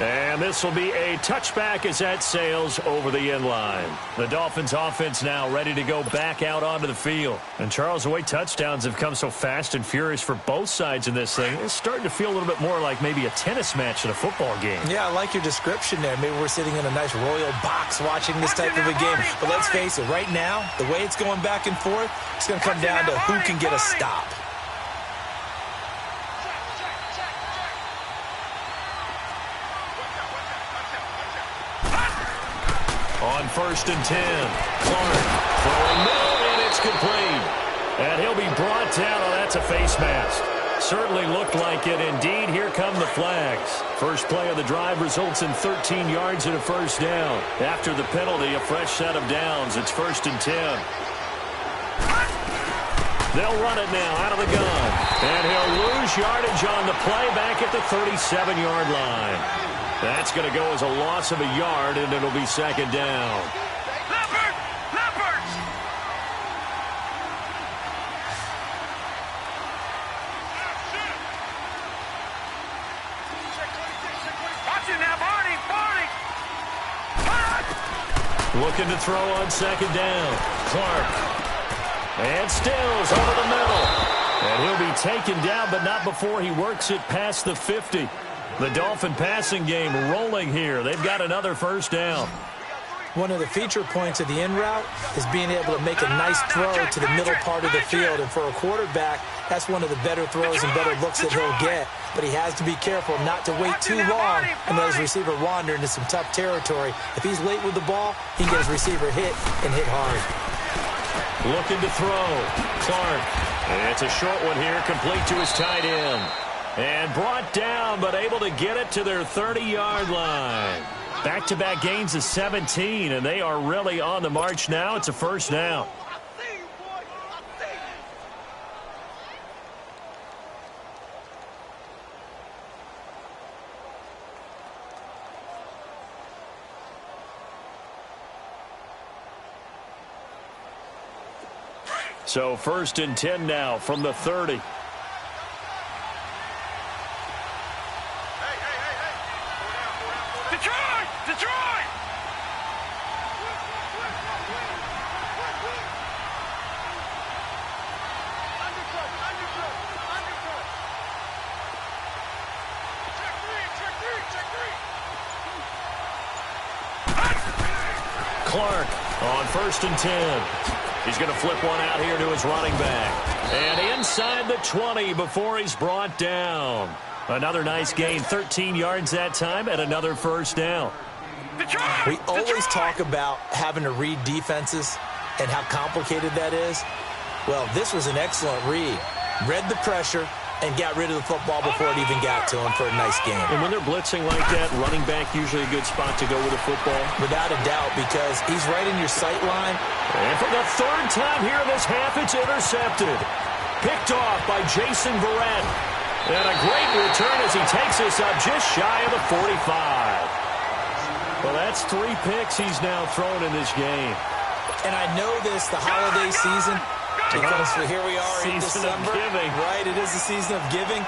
And this will be a touchback as that sails over the end line. The Dolphins offense now ready to go back out onto the field. And Charles, the way touchdowns have come so fast and furious for both sides in this thing, it's starting to feel a little bit more like maybe a tennis match in a football game. Yeah, I like your description there. Maybe we're sitting in a nice royal box watching this type of a game. But let's face it, right now, the way it's going back and forth, it's going to come down to who can get a stop. On 1st and 10, Clark throwing middle, and it's complete. And he'll be brought down. Oh, that's a face mask. Certainly looked like it. Indeed, here come the flags. First play of the drive results in 13 yards and a first down. After the penalty, a fresh set of downs. It's 1st and 10. They'll run it now out of the gun. And he'll lose yardage on the play back at the 37-yard line. That's going to go as a loss of a yard, and it'll be 2nd down. Leopard! Leopard! Watch it now, Barney! Barney! Looking to throw on 2nd down. Clark. And Stills over the middle. And he'll be taken down, but not before he works it past the 50. The Dolphin passing game rolling here. They've got another first down. One of the feature points of the in route is being able to make a nice throw to the middle part of the field. And for a quarterback, that's one of the better throws and better looks that he'll get. But he has to be careful not to wait too long and let his receiver wander into some tough territory. If he's late with the ball, he can get his receiver hit and hit hard. Looking to throw. Clark. And it's a short one here, complete to his tight end. And brought down, but able to get it to their 30-yard line. Back-to-back gains of 17, and they are really on the march now. It's a first down. So 1st and 10 now from the 30. Clark on 1st and 10. He's going to flip one out here to his running back. And inside the 20 before he's brought down. Another nice gain, 13 yards that time, and another first down. We always talk about having to read defenses and how complicated that is. Well, this was an excellent read. Read the pressure and got rid of the football before it even got to him for a nice game. And when they're blitzing like that, running back usually a good spot to go with the football. Without a doubt, because he's right in your sight line. And for the 3rd time here in this half, it's intercepted. Picked off by Jason Verrett. And a great return as he takes this up just shy of the 45. Well, that's 3 picks he's now thrown in this game. And I know this, the holiday season, Because here we are in Season of December. giving. Right, it is the season of giving.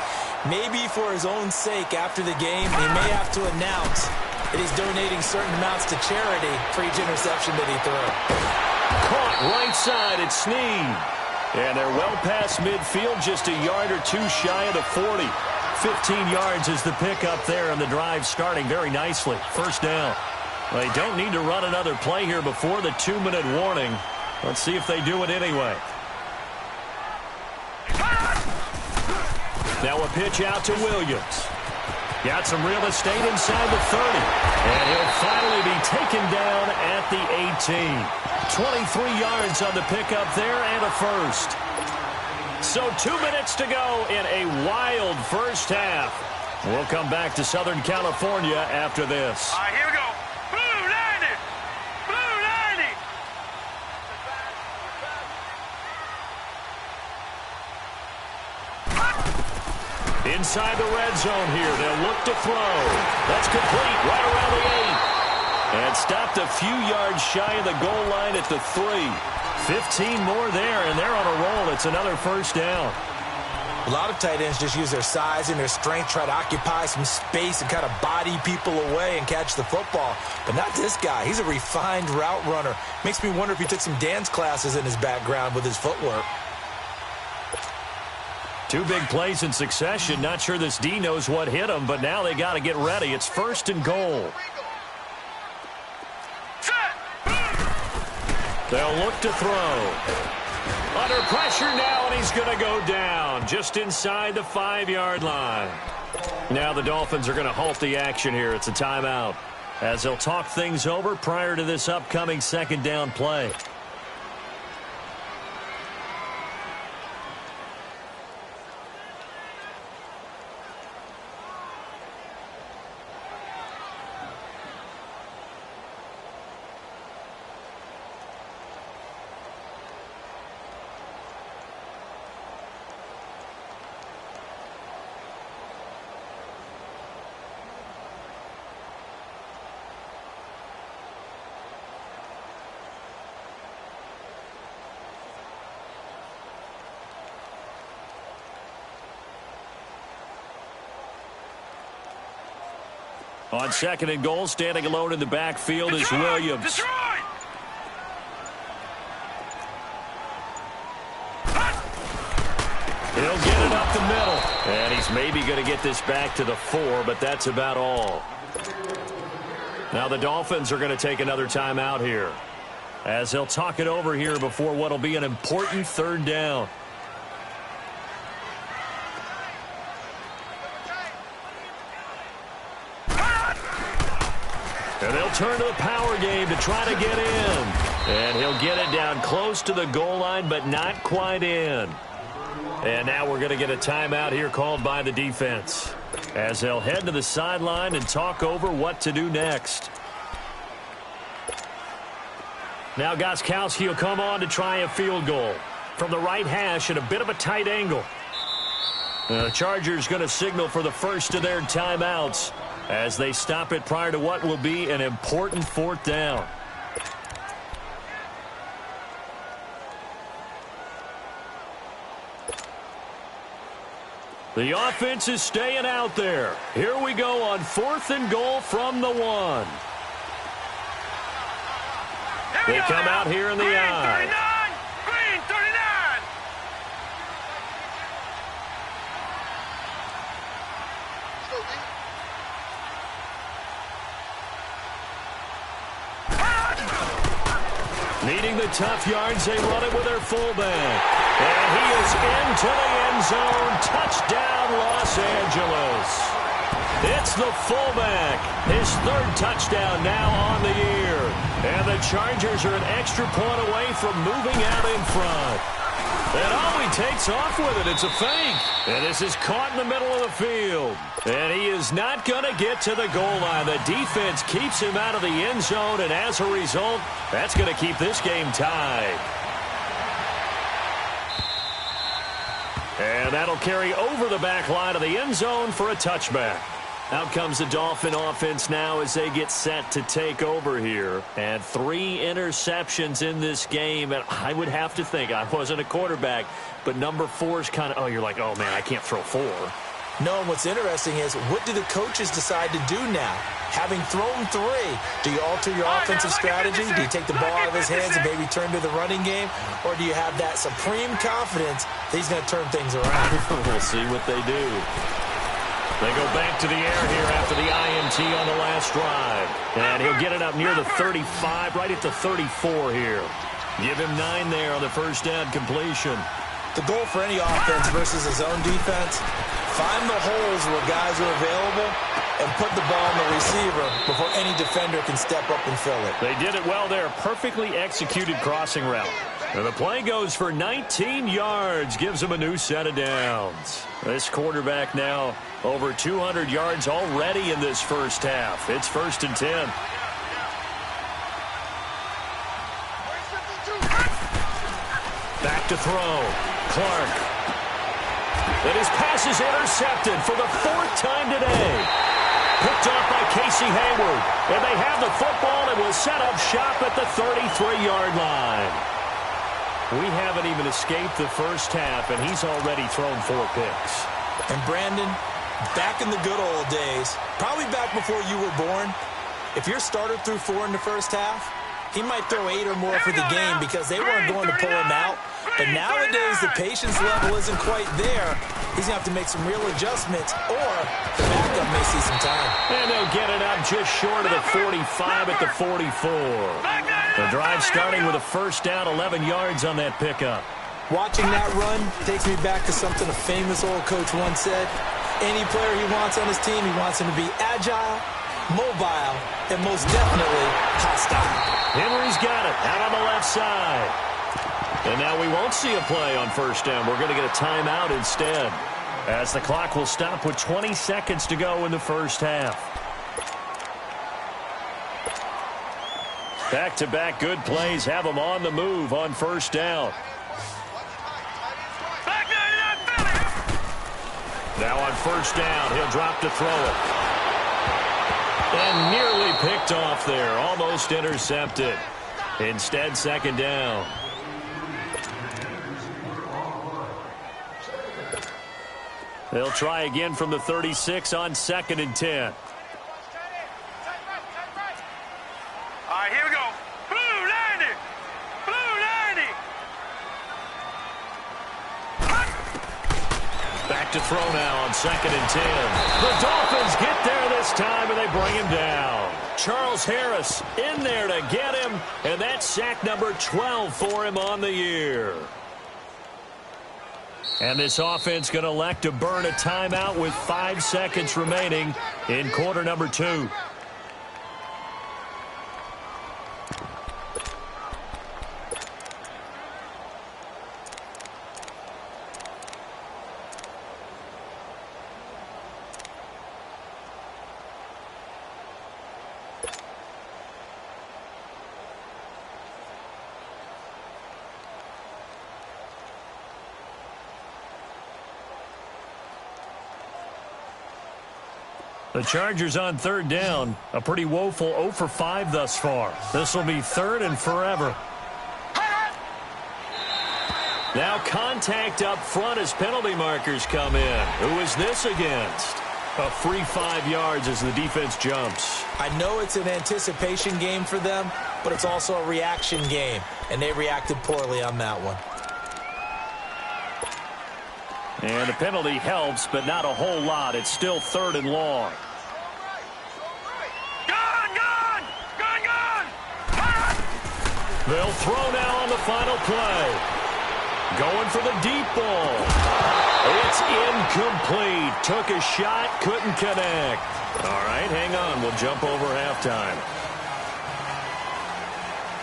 Maybe for his own sake after the game, he may have to announce that he's donating certain amounts to charity for each interception that he threw. Caught right side at Snead. And they're well past midfield, just a yard or two shy of the 40. 15 yards is the pickup there, and the drive starting very nicely. First down. They don't need to run another play here before the 2-minute warning. Let's see if they do it anyway. Now a pitch out to Williams. Got some real estate inside the 30. And he'll finally be taken down at the 18. 23 yards on the pickup there and a first. So 2 minutes to go in a wild first half. We'll come back to Southern California after this. All right, here we go. Blue 90. Blue 90. Inside the red zone here. They'll look to throw. That's complete right around the 8. And stopped a few yards shy of the goal line at the 3. 15 more there, and they're on a roll. It's another first down. A lot of tight ends just use their size and their strength, try to occupy some space and kind of body people away and catch the football. But not this guy. He's a refined route runner. Makes me wonder if he took some dance classes in his background with his footwork. 2 big plays in succession. Not sure this D knows what hit him, but now they got to get ready. It's first and goal. They'll look to throw. Under pressure now, and he's going to go down just inside the 5-yard line. Now the Dolphins are going to halt the action here. It's a timeout as they'll talk things over prior to this upcoming second down play. On second and goal, standing alone in the backfield is Williams. He'll get it up the middle. And he's maybe going to get this back to the 4, but that's about all. Now the Dolphins are going to take another timeout here as they'll talk it over here before what will be an important third down. And they'll turn to the power game to try to get in. And he'll get it down close to the goal line, but not quite in. And now we're going to get a timeout here called by the defense as they'll head to the sideline and talk over what to do next. Now Gostkowski will come on to try a field goal from the right hash at a bit of a tight angle. The Chargers going to signal for the first of their timeouts as they stop it prior to what will be an important fourth down. The offense is staying out there. Here we go on 4th and goal from the 1. They come out here in the I. Green 39. Needing the tough yards, they run it with their fullback. And he is into the end zone. Touchdown, Los Angeles. It's the fullback. His 3rd touchdown now on the year. And the Chargers are an extra point away from moving out in front. And he takes off with it. It's a fake. And this is caught in the middle of the field. And he is not going to get to the goal line. The defense keeps him out of the end zone, and as a result, that's going to keep this game tied. And that'll carry over the back line of the end zone for a touchback. Out comes the Dolphin offense now as they get set to take over here. And 3 interceptions in this game. And I would have to think, I wasn't a quarterback, but number 4 is kind of, you're like, oh, man, I can't throw 4. No, and what's interesting is, what do the coaches decide to do now? Having thrown 3, do you alter your offensive strategy? Do you take the ball out of his hands and maybe turn to the running game? Or do you have that supreme confidence that he's going to turn things around? We'll see what they do. They go back to the air here after the INT on the last drive. And he'll get it up near the 35, right at the 34 here. Give him 9 there on the first down completion. The goal for any offense versus his own defense, find the holes where guys are available and put the ball on the receiver before any defender can step up and fill it. They did it well there. Perfectly executed crossing route. And the play goes for 19 yards. Gives him a new set of downs. This quarterback now over 200 yards already in this first half. It's 1st and 10. Back to throw. Clark. And his pass is intercepted for the 4th time today. Picked off by Casey Hayward. And they have the football and will set up shop at the 33-yard line. We haven't even escaped the first half, and he's already thrown 4 picks. And Brandon, back in the good old days, probably back before you were born, if your starter threw 4 in the first half, he might throw 8 or more for the game because they weren't going to pull him out. But nowadays, the patience level isn't quite there. He's going to have to make some real adjustments, or the backup may see some time. And they'll get it up just short of the 45 at the 44. The drive starting with a first down, 11 yards on that pickup. Watching that run takes me back to something a famous old coach once said. Any player he wants on his team, he wants him to be agile, mobile, and most definitely hostile. Henry's got it out on the left side. And now we won't see a play on first down. We're going to get a timeout instead, as the clock will stop with 20 seconds to go in the first half. Back-to-back good plays have them on the move on first down. Now on first down, he'll drop to throw it. And nearly picked off there, almost intercepted. Instead, second down. They'll try again from the 36 on 2nd and 10. All right, here we go. Blue 90. Blue 90. Back to throw now on 2nd and 10. The Dolphins get there this time, and they bring him down. Charles Harris in there to get him, and that's sack number 12 for him on the year. And this offense going to elect to burn a timeout with 5 seconds remaining in quarter number 2. The Chargers on 3rd down. A pretty woeful 0 for 5 thus far. This will be 3rd and forever. Now contact up front as penalty markers come in. Who is this against? A free 5 yards as the defense jumps. I know it's an anticipation game for them, but it's also a reaction game, and they reacted poorly on that one. And the penalty helps, but not a whole lot. It's still 3rd and long. They'll throw now on the final play. Going for the deep ball. It's incomplete. Took a shot, couldn't connect. All right, hang on. We'll jump over halftime.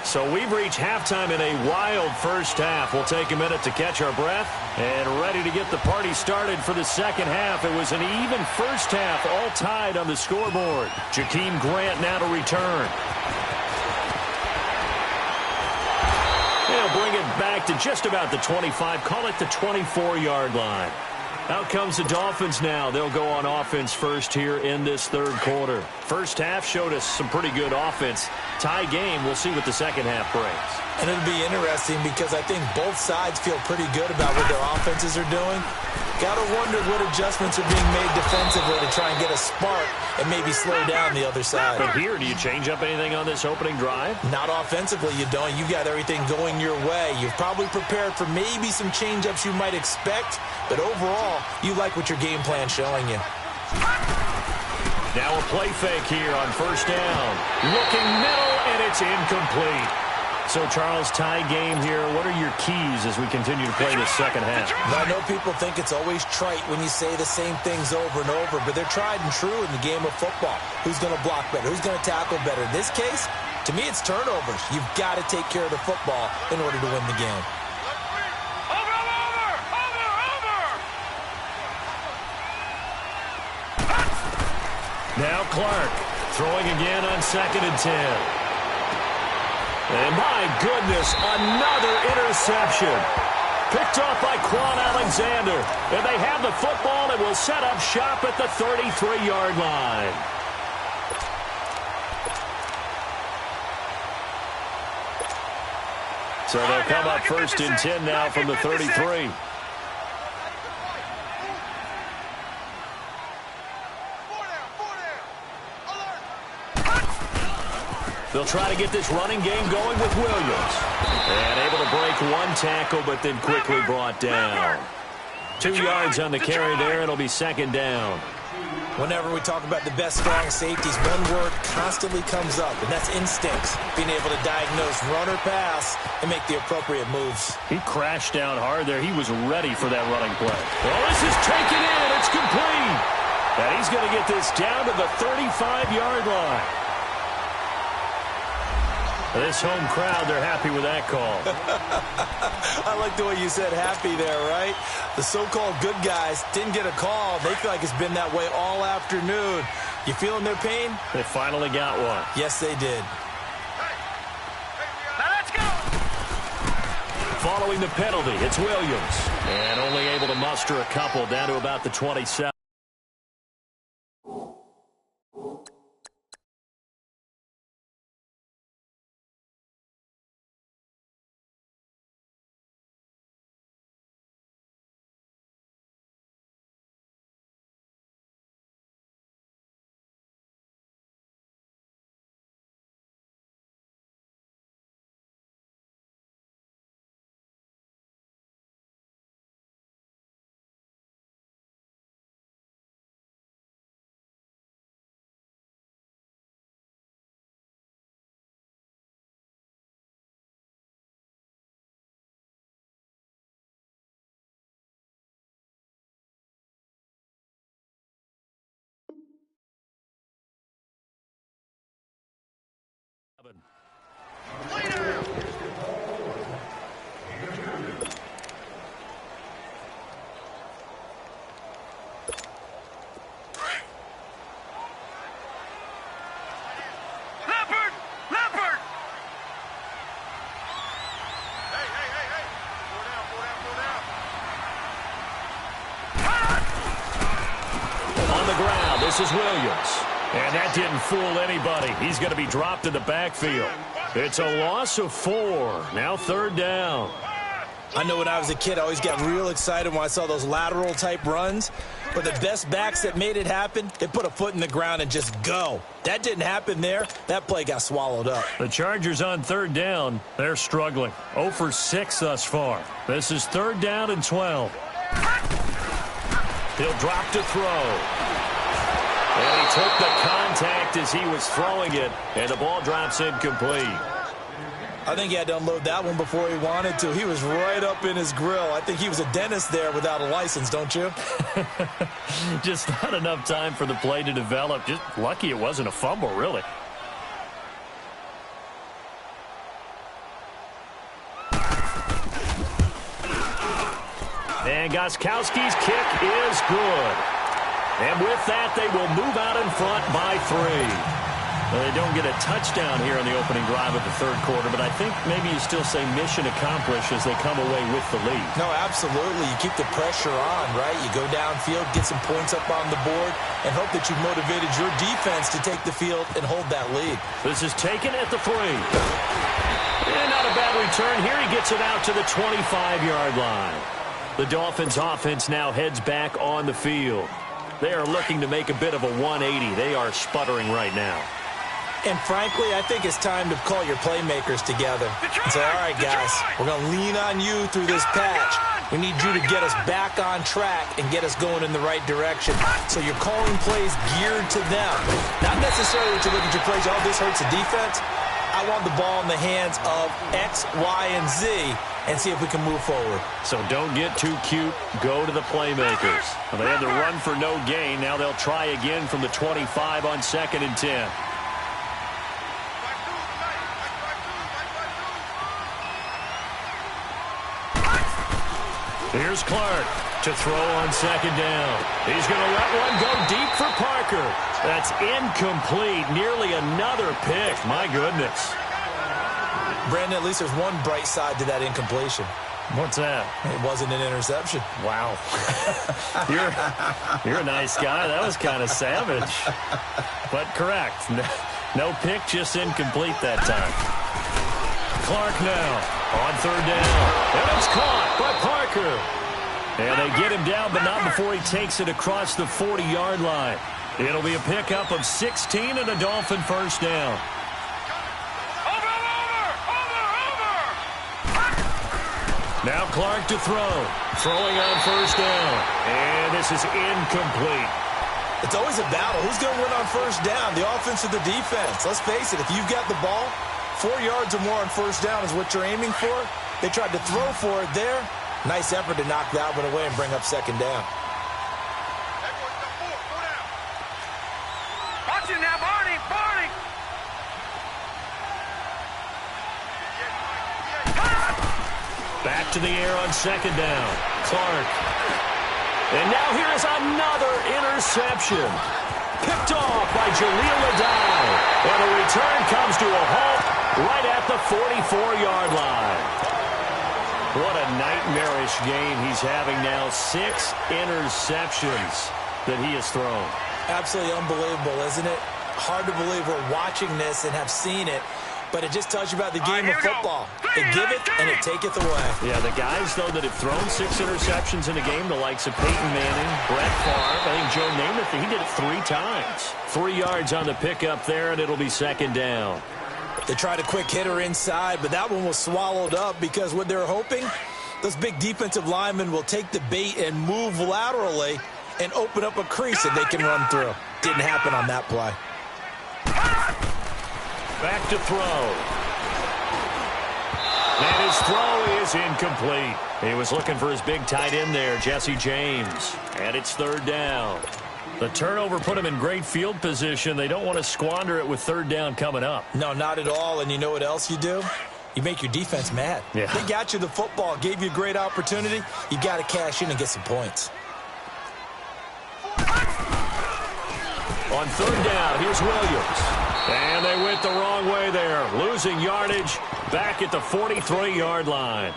So we've reached halftime in a wild first half. We'll take a minute to catch our breath and ready to get the party started for the second half. It was an even first half, all tied on the scoreboard. Jakeem Grant now to return. They'll bring it back to just about the 25, call it the 24-yard line. Out comes the Dolphins now. They'll go on offense first here in this third quarter. First half showed us some pretty good offense. Tie game. We'll see what the second half brings. And it'll be interesting because I think both sides feel pretty good about what their offenses are doing. Got to wonder what adjustments are being made defensively to try and get a spark and maybe slow down the other side. But here, do you change up anything on this opening drive? Not offensively, you don't. You got everything going your way. You've probably prepared for maybe some change-ups you might expect, but overall, you like what your game plan's showing you. Now a play fake here on first down. Looking middle, and it's incomplete. So, Charles, tie game here. What are your keys as we continue to play this second half? I know people think it's always trite when you say the same things over and over, but they're tried and true in the game of football. Who's going to block better? Who's going to tackle better? In this case, to me, it's turnovers. You've got to take care of the football in order to win the game. Now Clark throwing again on 2nd and 10. And my goodness, another interception. Picked off by Quan Alexander. And they have the football and will set up shop at the 33-yard line. So they'll come up 1st and 10 now from the 33. They'll try to get this running game going with Williams. And able to break one tackle, but then quickly brought down. 2 yards on the carry there, and it'll be 2nd down. Whenever we talk about the best strong safeties, one word constantly comes up, and that's instincts. Being able to diagnose run or pass and make the appropriate moves. He crashed down hard there. He was ready for that running play. Well, this is taken in. It's complete. And he's going to get this down to the 35-yard line. This home crowd, they're happy with that call. I like the way you said happy there, right? The so-called good guys didn't get a call. They feel like it's been that way all afternoon. You feeling their pain? They finally got one. Yes, they did. Now let's go! Following the penalty, it's Williams. And only able to muster a couple down to about the 27. This is Williams. And that didn't fool anybody. He's going to be dropped in the backfield. It's a loss of 4. Now 3rd down. I know when I was a kid, I always got real excited when I saw those lateral-type runs. But the best backs that made it happen, they put a foot in the ground and just go. That didn't happen there. That play got swallowed up. The Chargers on 3rd down. They're struggling. 0 for 6 thus far. This is 3rd down and 12. He'll drop to throw. And he took the contact as he was throwing it, and the ball drops incomplete. I think he had to unload that one before he wanted to. He was right up in his grill. I think he was a dentist there without a license, don't you? Just not enough time for the play to develop. Just lucky it wasn't a fumble, really. And Gostkowski's kick is good. And with that, they will move out in front by 3. Well, they don't get a touchdown here on the opening drive of the third quarter, but I think maybe you still say mission accomplished as they come away with the lead. No, absolutely. You keep the pressure on, right? You go downfield, get some points up on the board, and hope that you've motivated your defense to take the field and hold that lead. This is taken at the 3. And not a bad return here. He gets it out to the 25-yard line. The Dolphins offense now heads back on the field. They are looking to make a bit of a 180. They are sputtering right now. And frankly, I think it's time to call your playmakers together and say, all right, guys, we're going to lean on you through this patch. We need you to get us back on track and get us going in the right direction. So you're calling plays geared to them. Not necessarily to look at your plays, oh, this hurts the defense. I want the ball in the hands of X, Y, and Z and see if we can move forward. So don't get too cute. Go to the playmakers. Well, they had to run for no gain. Now they'll try again from the 25 on 2nd and 10. Here's Clark to throw on 2nd down. He's going to let one go deep for Parker. That's incomplete. Nearly another pick. My goodness. Brandon, at least there's one bright side to that incompletion. What's that? It wasn't an interception. Wow. You're a nice guy. That was kind of savage. But correct. No pick, just incomplete that time. Clark now on 3rd down. And it's caught by Parker. And they get him down, but not before he takes it across the 40-yard line. It'll be a pickup of 16 and a Dolphin first down. Now Clark to throw. Throwing on 1st down. And this is incomplete. It's always a battle. Who's going to win on 1st down, the offense or the defense? Let's face it, if you've got the ball, 4 yards or more on 1st down is what you're aiming for. They tried to throw for it there. Nice effort to knock that one away and bring up 2nd down. Watch it now, Barney! Barney! Back to the air on 2nd down. Clark. And now here is another interception. Picked off by Jaleel Adai. And the return comes to a halt right at the 44-yard line. What a nightmarish game he's having now. 6 interceptions that he has thrown. Absolutely unbelievable, isn't it? Hard to believe we're watching this and have seen it. But it just tells you about the game of football. It giveth and it taketh away. Yeah, the guys, though, that have thrown 6 interceptions in a game, the likes of Peyton Manning, Brett Favre, I think Joe Namath, he did it 3 times. 3 yards on the pickup there, and it'll be 2nd down. They tried a quick hitter inside, but that one was swallowed up because what they're hoping, those big defensive linemen will take the bait and move laterally and open up a crease that they can run through. Didn't happen on that play. Back to throw. And his throw is incomplete. He was looking for his big tight end there, Jesse James. And it's 3rd down. The turnover put him in great field position. They don't want to squander it with 3rd down coming up. No, not at all. And you know what else you do? You make your defense mad. Yeah. They got you the football, gave you a great opportunity. You got to cash in and get some points. On 3rd down, here's Williams. And they went the wrong way there, losing yardage back at the 43-yard line.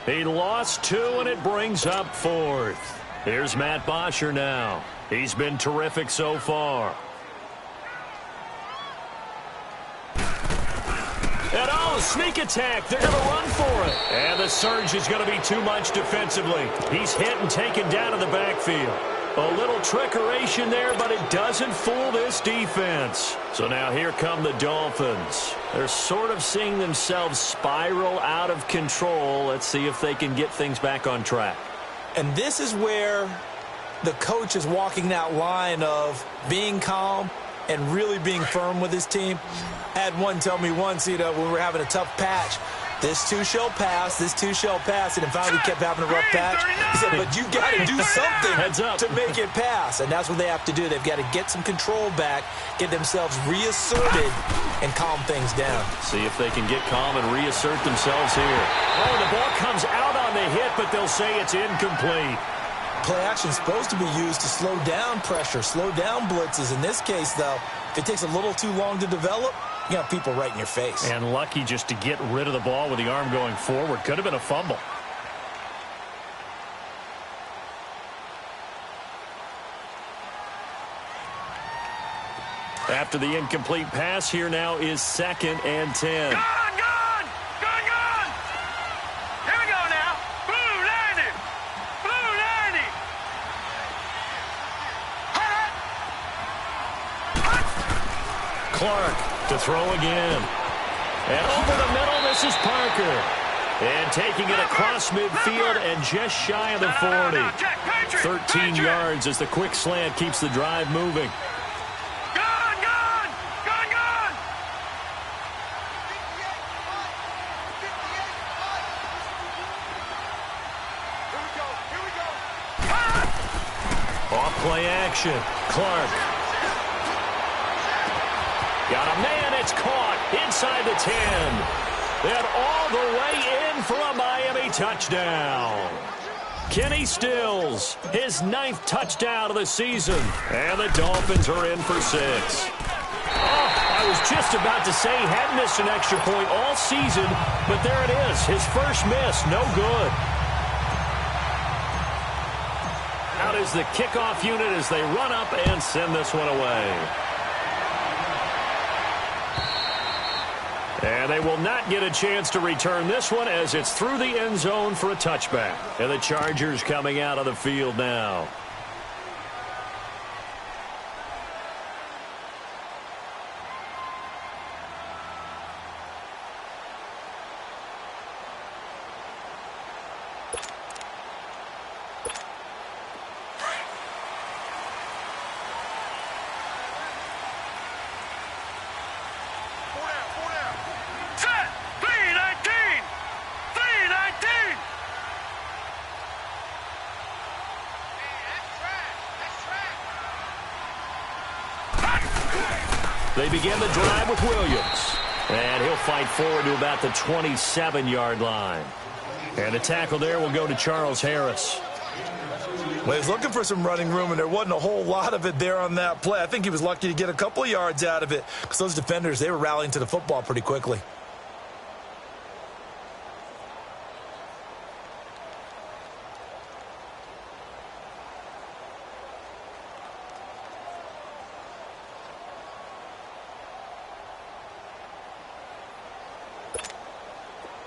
He lost 2, and it brings up 4th. Here's Matt Bosher now. He's been terrific so far. And oh, sneak attack. They're going to run for it. And the surge is going to be too much defensively. He's hit and taken down in the backfield. A little trickeration there, but it doesn't fool this defense. So now here come the Dolphins. They're sort of seeing themselves spiral out of control. Let's see if they can get things back on track. And this is where the coach is walking that line of being calm and really being firm with his team. I had one tell me once, when we were having a tough patch, this too shall pass, this too shall pass, and in fact we kept having a rough patch. He said, but you got to do something to make it pass, and that's what they have to do. They've got to get some control back, get themselves reasserted, and calm things down. See if they can get calm and reassert themselves here. Oh, the ball comes out on the hit, but they'll say it's incomplete. Play action is supposed to be used to slow down pressure, slow down blitzes. In this case, though, if it takes a little too long to develop, you got people right in your face. And lucky just to get rid of the ball with the arm going forward. Could have been a fumble. After the incomplete pass, here now is 2nd and 10. Gone! Here we go now. Blue landed. Clark to throw again. And over the middle, this is Parker. And taking it across midfield and just shy of the 40. 13 yards as the quick slant keeps the drive moving. Play action. Clark. Got a man. It's caught inside the 10. And all the way in for a Miami touchdown. Kenny Stills, his 9th touchdown of the season. And the Dolphins are in for 6. Oh, I was just about to say he hadn't missed an extra point all season, but there it is. His first miss. No good. Out is the kickoff unit as they run up and send this one away. And they will not get a chance to return this one as it's through the end zone for a touchback. And the Chargers coming out of the field now. They begin the drive with Williams. And he'll fight forward to about the 27-yard line. And the tackle there will go to Charles Harris. Well, he was looking for some running room, and there wasn't a whole lot of it there on that play. I think he was lucky to get a couple of yards out of it because those defenders, they were rallying to the football pretty quickly.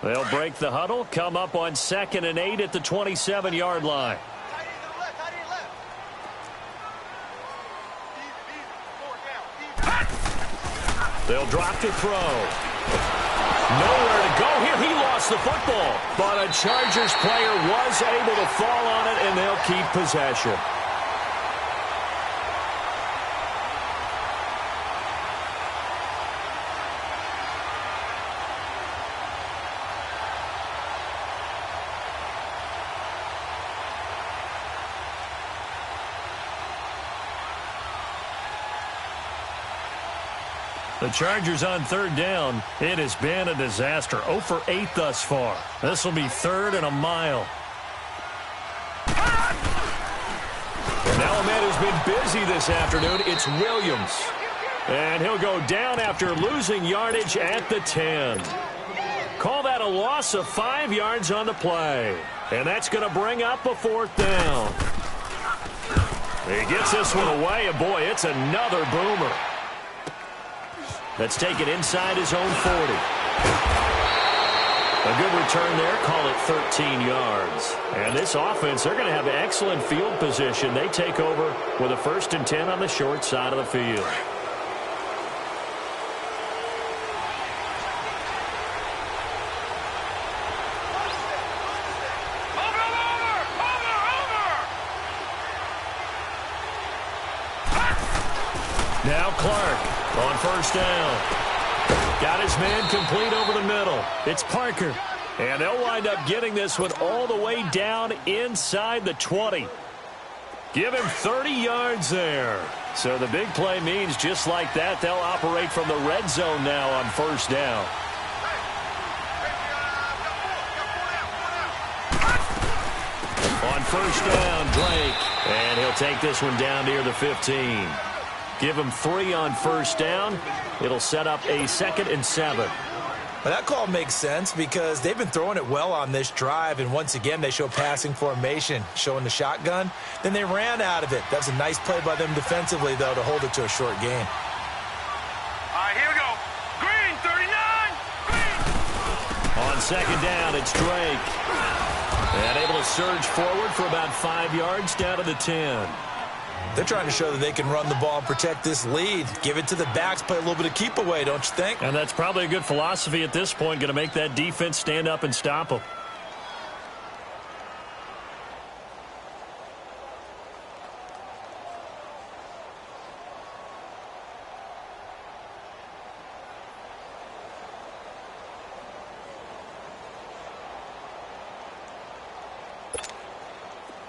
They'll break the huddle, come up on 2nd and 8 at the 27-yard line. They'll drop to throw. Nowhere to go here. He lost the football. But a Chargers player was able to fall on it, and they'll keep possession. The Chargers on 3rd down. It has been a disaster. 0 for 8 thus far. This will be 3rd and a mile. And now a man who's been busy this afternoon, it's Williams. And he'll go down after losing yardage at the 10. Call that a loss of 5 yards on the play. And that's going to bring up a 4th down. He gets this one away, and boy, it's another boomer. That's taken inside his own 40. A good return there. Call it 13 yards. And this offense, they're going to have excellent field position. They take over with a 1st and 10 on the short side of the field. Now Clark on 1st down. Got his man complete over the middle. It's Parker. And they'll wind up getting this one all the way down inside the 20. Give him 30 yards there. So the big play means just like that, they'll operate from the red zone now on 1st down. On first down, Drake. And he'll take this one down near the 15. Give him 3 on first down. It'll set up a 2nd and 7. Well, that call makes sense because they've been throwing it well on this drive, and once again they show passing formation, showing the shotgun. Then they ran out of it. That's a nice play by them defensively, though, to hold it to a short gain. All right, here we go. Green, 39. Green. On second down, it's Drake. And able to surge forward for about 5 yards down to the 10. They're trying to show that they can run the ball and protect this lead. Give it to the backs, play a little bit of keep away, don't you think? And that's probably a good philosophy at this point, going to make that defense stand up and stop them.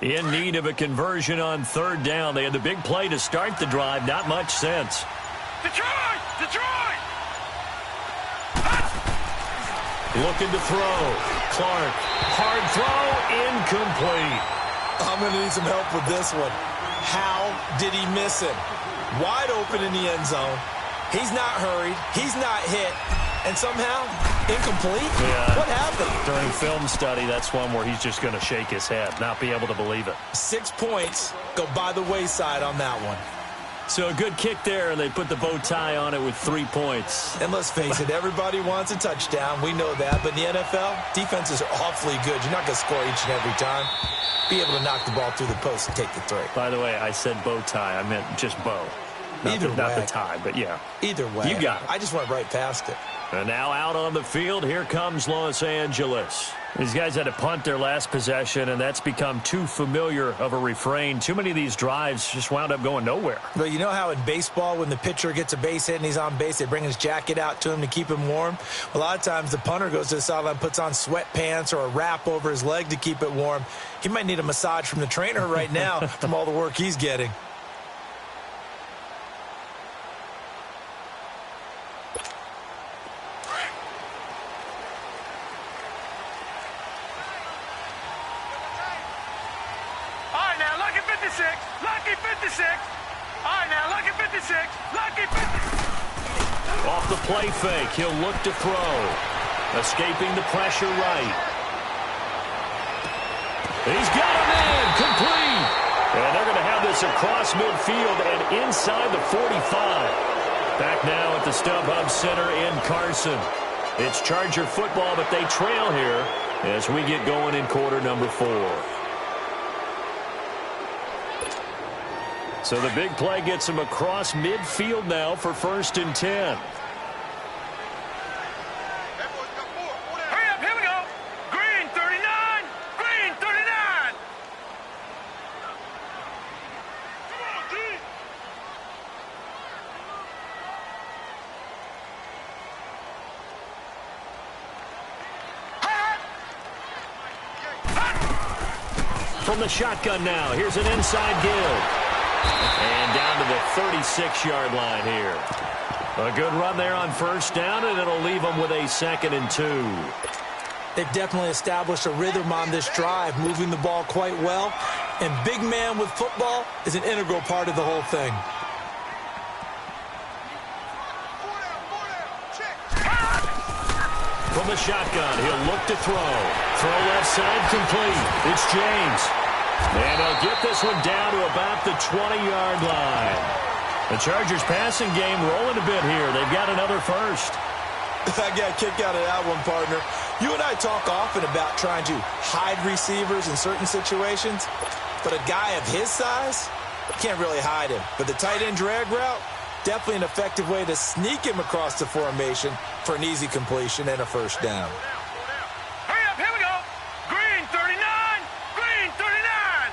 In need of a conversion on third down. They had the big play to start the drive. Not much sense. Detroit! Detroit! Looking to throw. Clark. Hard throw. Incomplete. I'm going to need some help with this one. How did he miss him? Wide open in the end zone. He's not hurried. He's not hit. And somehow, incomplete? Yeah. What happened? During film study, that's one where he's just going to shake his head, not be able to believe it. 6 points go by the wayside on that one. So a good kick there, and they put the bow tie on it with 3 points. And let's face it, everybody wants a touchdown. We know that. But in the NFL, defenses are awfully good. You're not going to score each and every time. Be able to knock the ball through the post and take the 3. By the way, I said bow tie. I meant just bow. Not the tie, but yeah. Either way. You got it. I just went right past it. And now out on the field, here comes Los Angeles. These guys had to punt their last possession, and that's become too familiar of a refrain. Too many of these drives just wound up going nowhere. Well, you know how in baseball, when the pitcher gets a base hit and he's on base, they bring his jacket out to him to keep him warm? A lot of times the punter goes to the sideline, puts on sweatpants or a wrap over his leg to keep it warm. He might need a massage from the trainer right now from all the work he's getting. Lucky 56. All right, now, lucky 56. Lucky 56. Off the play fake, he'll look to throw. Escaping the pressure right. He's got him in. Complete. And they're going to have this across midfield and inside the 45. Back now at the StubHub Center in Carson. It's Charger football, but they trail here as we get going in quarter number 4. So the big play gets him across midfield now for 1st and 10. Hurry up, here we go. Green 39. Green 39. Come on, D. From the shotgun now, here's an inside give. And down to the 36-yard line here. A good run there on first down, and it'll leave them with a 2nd and 2. They've definitely established a rhythm on this drive, moving the ball quite well. And big man with football is an integral part of the whole thing. From the shotgun, he'll look to throw. Throw left side complete. It's James. And he'll get this one down to about the 20-yard line. The Chargers passing game rolling a bit here. They've got another first. I got a kick out of that one, partner. You and I talk often about trying to hide receivers in certain situations, but a guy of his size, can't really hide him. But the tight end drag route, definitely an effective way to sneak him across the formation for an easy completion and a first down. Hurry up, here we go. Green 39. Green 39.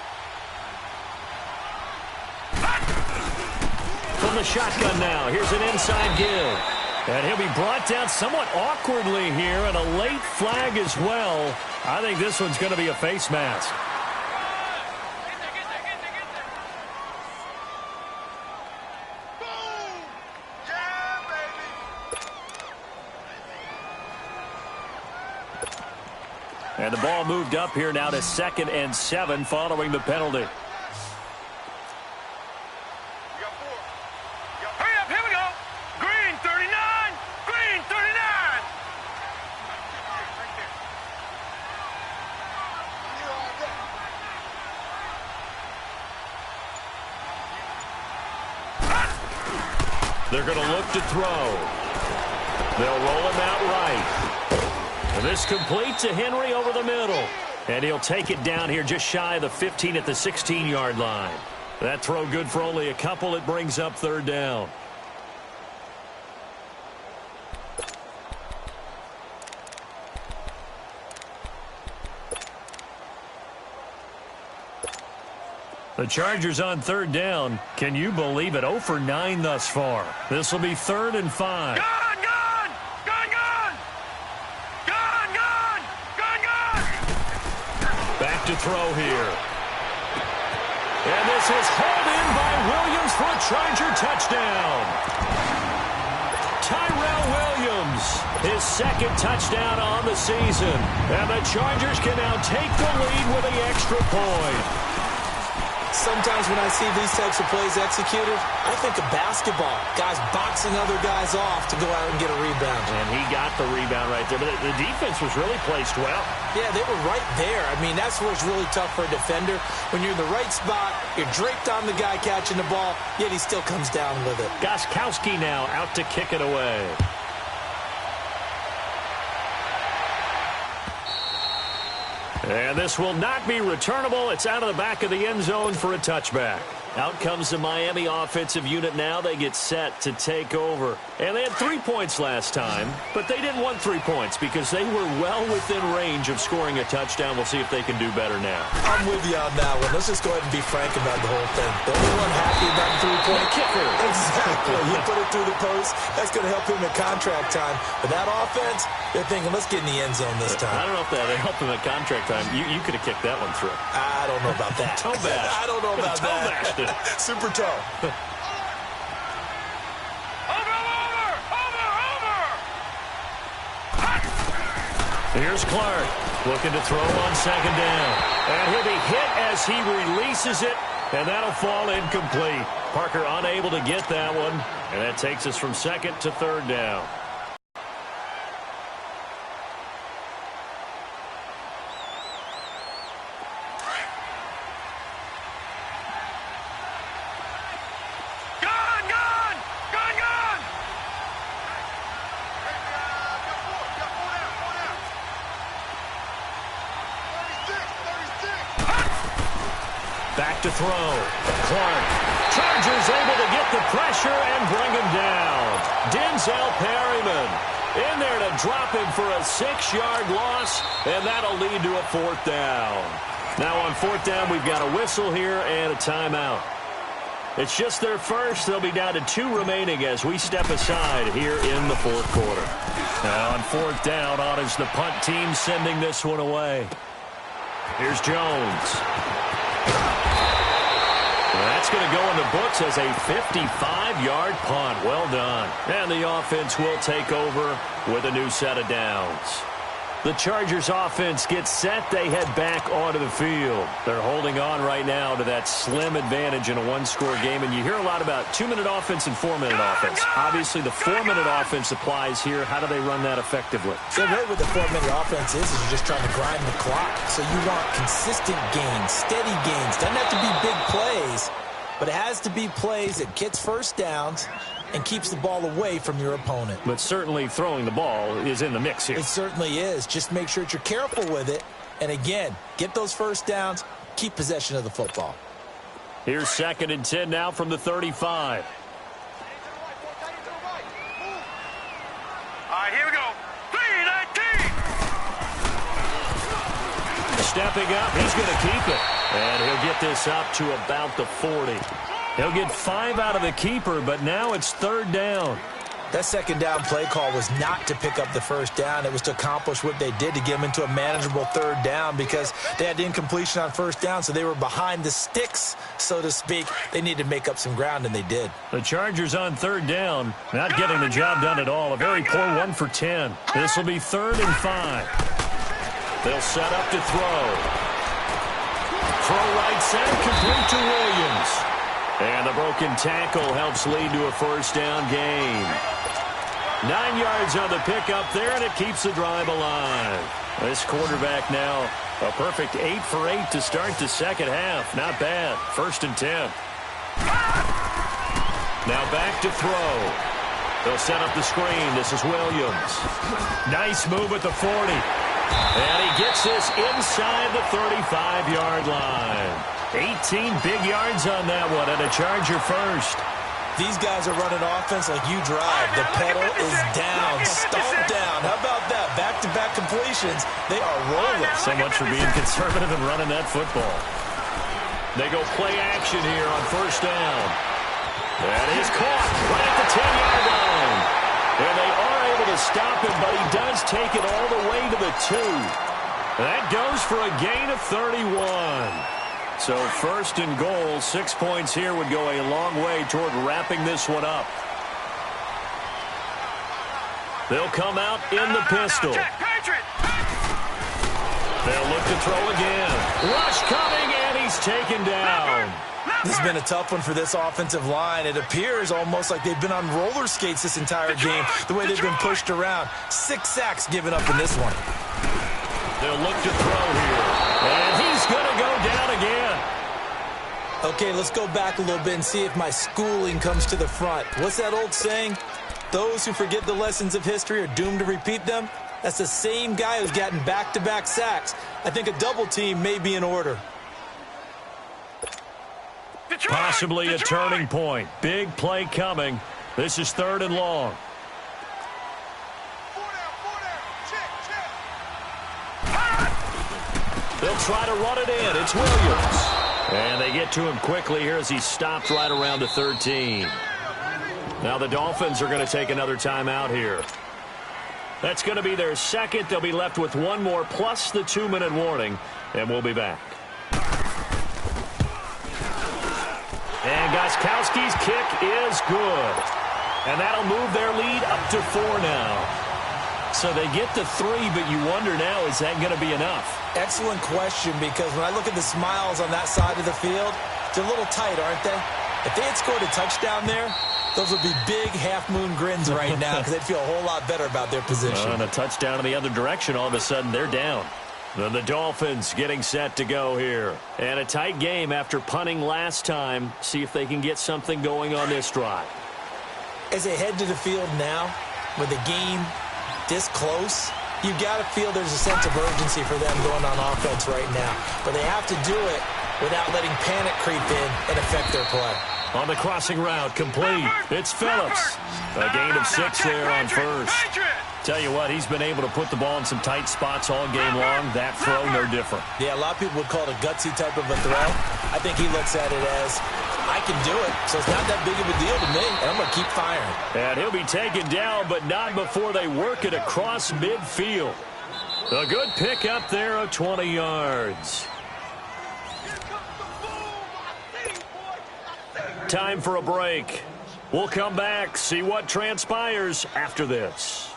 From the shotgun now, here's an inside give. And he'll be brought down somewhat awkwardly here, and a late flag as well. I think this one's going to be a face mask. And the ball moved up here now to 2nd and 7 following the penalty. Hurry up, here we go. Green 39, green 39. They're going to look to throw. They'll roll him out right. And this complete to Henry over the middle. And he'll take it down here just shy of the 15 at the 16-yard line. That throw good for only a couple. It brings up 3rd down. The Chargers on 3rd down. Can you believe it? 0 for 9 thus far. This will be 3rd and 5. Gone! Back to throw here. And this is hauled in by Williams for a Charger touchdown. Tyrell Williams, his 2nd touchdown on the season. And the Chargers can now take the lead with the extra point. Sometimes when I see these types of plays executed, I think of basketball. Guys boxing other guys off to go out and get a rebound. And he got the rebound right there. But the defense was really placed well. Yeah, they were right there. I mean, that's where it's really tough for a defender. When you're in the right spot, you're draped on the guy catching the ball, yet he still comes down with it. Gostkowski now out to kick it away. And this will not be returnable. It's out of the back of the end zone for a touchback. Out comes the Miami offensive unit now. They get set to take over. And they had 3 points last time, but they didn't want 3 points because they were well within range of scoring a touchdown. We'll see if they can do better now. I'm with you on that one. Let's just go ahead and be frank about the whole thing. The only one happy about the 3-point kicker. Exactly. He put it through the post. That's going to help him at contract time. But that offense, they're thinking, let's get in the end zone this time. I don't know if that helped him at contract time. You could have kicked that one through. I don't know about that. Toe bash. I don't know about toe that. Bashed it. Super toe. Here's Clark looking to throw on 2nd down. And he'll be hit as he releases it, and that'll fall incomplete. Parker unable to get that one, and that takes us from 2nd to 3rd down. Back to throw. Clark. Chargers able to get the pressure and bring him down. Denzel Perryman in there to drop him for a 6-yard loss, and that'll lead to a 4th down. Now on 4th down, we've got a whistle here and a timeout. It's just their first. They'll be down to 2 remaining as we step aside here in the 4th quarter. Now on 4th down, on is the punt team sending this one away. Here's Jones. That's going to go in the books as a 55-yard punt. Well done. And the offense will take over with a new set of downs. The Chargers offense gets set. They head back onto the field. They're holding on right now to that slim advantage in a 1-score game. And you hear a lot about 2-minute offense and 4-minute offense. Obviously, the 4-minute offense applies here. How do they run that effectively? So really what the 4-minute offense is you're just trying to grind the clock. So you want consistent gains, steady gains. Doesn't have to be big plays, but it has to be plays that gets first downs and keeps the ball away from your opponent. But certainly throwing the ball is in the mix here. It certainly is. Just make sure that you're careful with it. And again, get those first downs, keep possession of the football. Here's 2nd and 10 now from the 35. All right, here we go. 3-19. Stepping up, he's going to keep it. And he'll get this up to about the 40. He'll get 5 out of the keeper, but now it's 3rd down. That 2nd down play call was not to pick up the first down. It was to accomplish what they did to get them into a manageable 3rd down because they had incompletion on first down, so they were behind the sticks, so to speak. They needed to make up some ground, and they did. The Chargers on 3rd down, not getting the job done at all. A very poor 1 for 10. This will be 3rd and 5. They'll set up to throw. Throw right side, complete to Williams. And the broken tackle helps lead to a first down gain. 9 yards on the pickup there, and it keeps the drive alive. This quarterback now a perfect 8 for 8 to start the second half. Not bad. 1st and 10. Now back to throw. They'll set up the screen. This is Williams. Nice move at the 40. And he gets this inside the 35-yard line. 18 big yards on that one, and a Charger first. These guys are running offense like you drive. The pedal is down, stomped down. How about that? Back-to-back completions. They are rolling. So much for being conservative and running that football. They go play action here on first down. That is caught right at the 10-yard line. And they are able to stop him, but he does take it all the way to the 2. That goes for a gain of 31. So 1st and goal, 6 points here would go a long way toward wrapping this one up. They'll come out in the pistol. They'll look to throw again. Rush coming, and he's taken down. This has been a tough one for this offensive line. It appears almost like they've been on roller skates this entire game, the way they've been pushed around. 6 sacks given up in this one. They'll look to throw here. And he's going to go down again. Okay, let's go back a little bit and see if my schooling comes to the front. What's that old saying? Those who forget the lessons of history are doomed to repeat them. That's the same guy who's gotten back-to-back sacks. I think a double team may be in order. Possibly a turning point. Big play coming. This is 3rd and long. They'll try to run it in. It's Williams. And they get to him quickly here as he stopped right around the 13. Now the Dolphins are going to take another timeout here. That's going to be their second. They'll be left with one more plus the 2-minute warning, and we'll be back. And Gostkowski's kick is good. And that'll move their lead up to 4 now. So they get the 3, but you wonder now, is that going to be enough? Excellent question, because when I look at the smiles on that side of the field, they're a little tight, aren't they? If they had scored a touchdown there, those would be big half-moon grins right now because they'd feel a whole lot better about their position. And a touchdown in the other direction, all of a sudden they're down. Then the Dolphins getting set to go here. And a tight game after punting last time. See if they can get something going on this drive. As they head to the field now, with the game this close, you got to feel there's a sense of urgency for them going on offense right now. But they have to do it without letting panic creep in and affect their play. On the crossing route, complete. It's Phillips. A gain of 6 there on first. Tell you what, he's been able to put the ball in some tight spots all game long. That throw, no different. Yeah, a lot of people would call it a gutsy type of a throw. I think he looks at it as, I can do it, so it's not that big of a deal to me, and I'm going to keep firing. And he'll be taken down, but not before they work it across midfield. A good pick up there of 20 yards. Time for a break. We'll come back, see what transpires after this.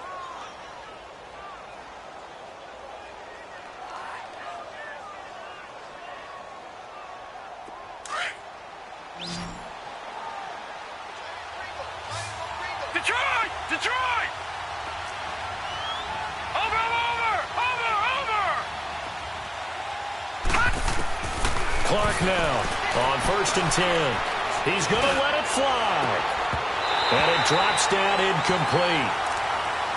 Detroit! Detroit! Over! Clark now on 1st and 10. He's going to let it fly. And it drops down incomplete.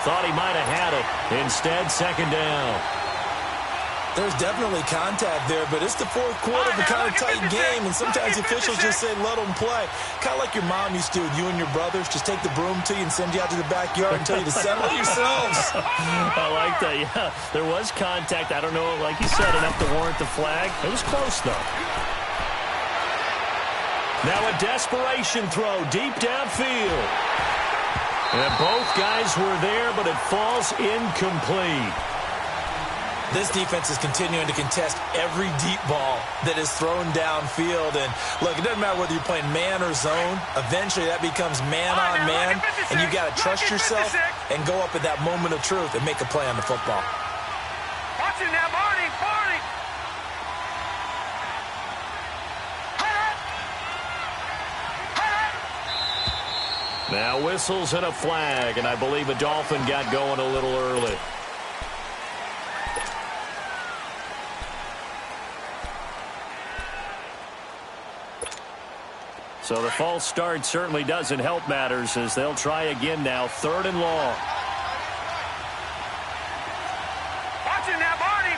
Thought he might have had it. Instead, 2nd down. There's definitely contact there, but it's the 4th quarter of a kind of tight game, and sometimes officials just say, let them play. Kind of like your mom used to do with you and your brothers. Just take the broom to you and send you out to the backyard and tell you to settle yourselves. I like that, yeah. There was contact. I don't know, like you said, enough to warrant the flag. It was close, though. Now a desperation throw deep downfield. And both guys were there, but it falls incomplete. This defense is continuing to contest every deep ball that is thrown downfield. And, look, it doesn't matter whether you're playing man or zone. Eventually, that becomes man-on-man, and you got to trust yourself and go up at that moment of truth and make a play on the football. Watching that ball. Now whistles and a flag, and I believe a Dolphin got going a little early. So the false start certainly doesn't help matters as they'll try again now, 3rd and long. Watching now, Barney.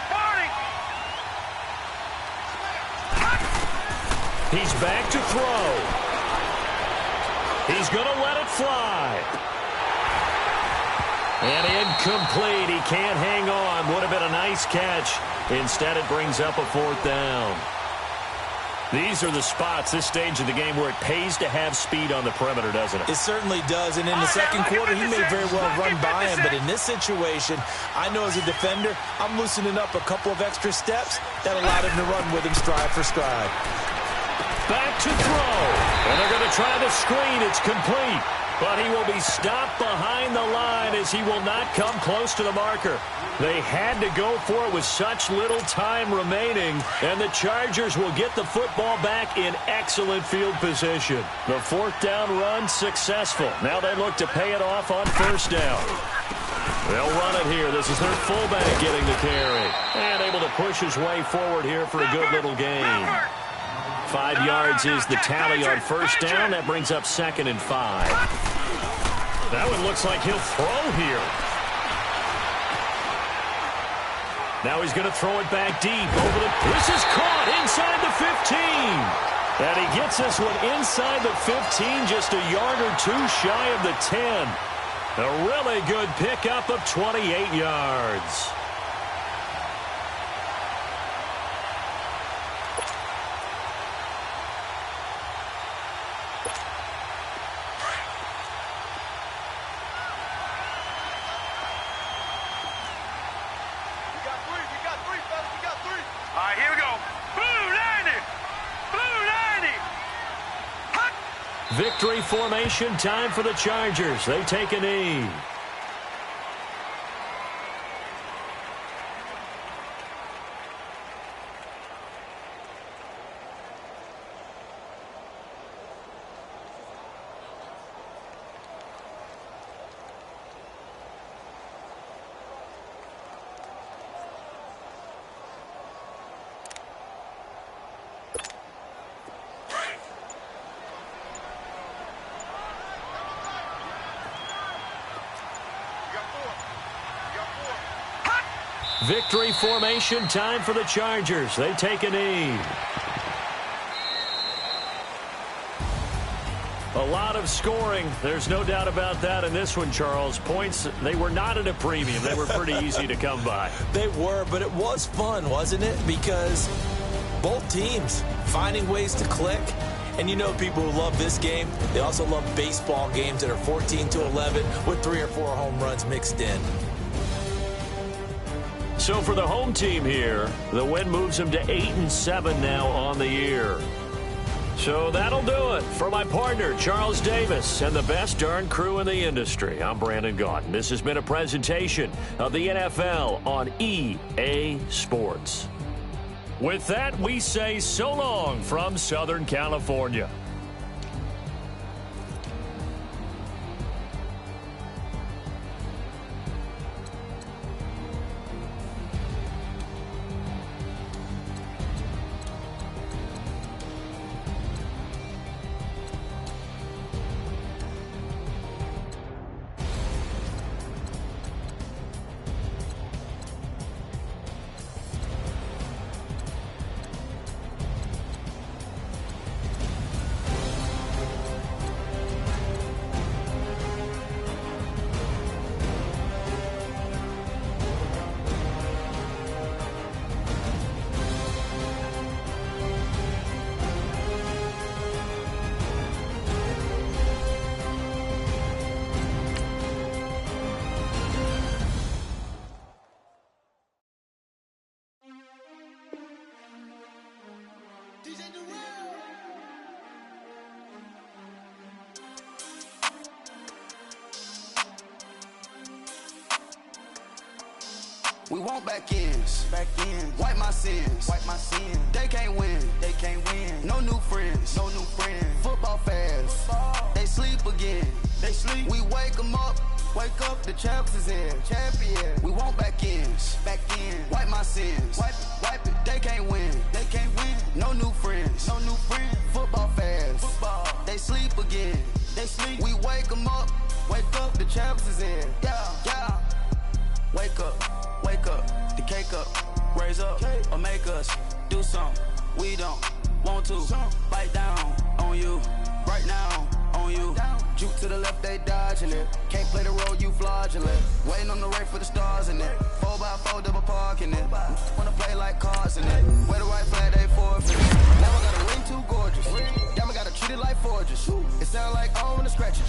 He's back to throw. He's going to let it fly. And incomplete. He can't hang on. Would have been a nice catch. Instead, it brings up a 4th down. These are the spots, this stage of the game, where it pays to have speed on the perimeter, doesn't it? It certainly does, and in the second quarter, he may very well run by him, but in this situation, I know as a defender, I'm loosening up a couple of extra steps that allowed him to run with him stride for stride. Back to throw, and they're going to try the screen. It's complete, but he will be stopped behind the line as he will not come close to the marker. They had to go for it with such little time remaining, and the Chargers will get the football back in excellent field position. The 4th down run successful. Now they look to pay it off on 1st down. They'll run it here. This is their fullback getting the carry. And able to push his way forward here for a good little gain. 5 yards is the tally on 1st down. That brings up 2nd and 5. That one looks like he'll throw here. Now he's going to throw it back deep. This is caught inside the 15. And he gets this one inside the 15, just a yard or 2 shy of the 10. A really good pickup of 28 yards. All right, here we go. Blue 90. Victory formation time for the Chargers. They take a knee. Victory formation time for the Chargers. They take a knee. A lot of scoring. There's no doubt about that in this one, Charles. Points, they were not at a premium. They were pretty easy to come by. They were, but it was fun, wasn't it? Because both teams finding ways to click. And you know people who love this game, they also love baseball games that are 14-11 with 3 or 4 home runs mixed in. So for the home team here, the win moves them to 8-7 now on the year. So that'll do it for my partner, Charles Davis, and the best darn crew in the industry. I'm Brandon Gaudin. This has been a presentation of the NFL on EA Sports. With that, we say so long from Southern California. We want back ends. Wipe my sins. They can't win. No new friends. Football fans. They sleep again. they sleep. We wake them up, the champs is in. Champion, we want back ends, wipe my sins, wipe it, they can't win, no new friends, football fans, they sleep again, we wake them up, the champs is in, yeah, wake up, the cake up, raise up, or make us do something we don't want to, bite down on you, right now, on you, juke to the left, they dodging it, can't play the role, you fraudulent, waiting on the right for the stars in it, 4x4 double parking it, wanna play like cars in it, where the white flag, they forfeit, now I got a ring too gorgeous, damn I gotta treat it like forges, it sound like I wanna scratch it,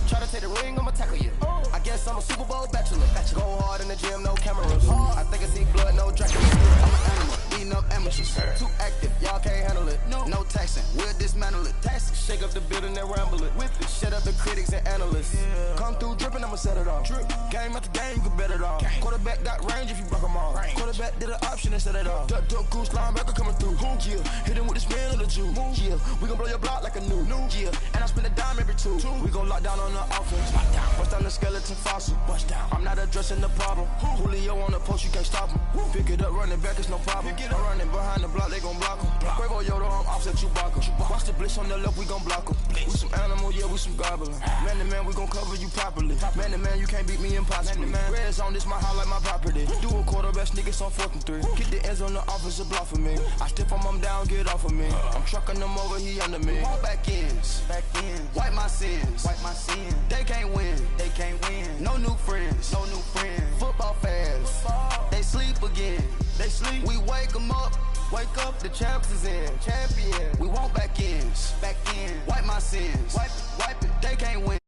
try to take the ring, I'ma tackle you, I guess I'm a Super Bowl bachelor, go hard in the gym, no cameras, I think I see blood, no Dracula, I'm an animal, eating up amateurs, too active, y'all can't handle it, no taxing, we'll dismantle it, shake up the building and ramble it, whip it, shut up the critics and analysts, come through dripping, I'ma set it off, game after game, you can bet it off, quarterback got range if you block them all, quarterback did an option and set it off, duck goose, linebacker coming through, yeah, hit him with this man on the Jew, yeah, we gon' blow your block like a new, yeah, and I spend a dime every two, we gon' lock down on the offense, bust down the skeleton fossil, I'm not addressing the problem, Julio on the post, you can't stop him, pick it up, running back, it's no problem, I'm running behind the block, they gon' block him, Quavo Yoda, I'm offset Chewbacca, watch the blitz on the left, we gon' block him, we some animal, yeah, we some gobbler, man to man, we gon' cover you properly, man to man, you can't beat me impossibly, red zone, this my highlight, my property, do a quarterback, niggas on 4th and 3, get the ends on the offensive block for me, I step on him down, get off of me, I'm trucking them over, he under me, want back ends, wipe my sins, they can't win, no new friends, football fans, they sleep again, we wake them up, the champs is in, champion, we want back ends, wipe my sins, wipe it, they can't win.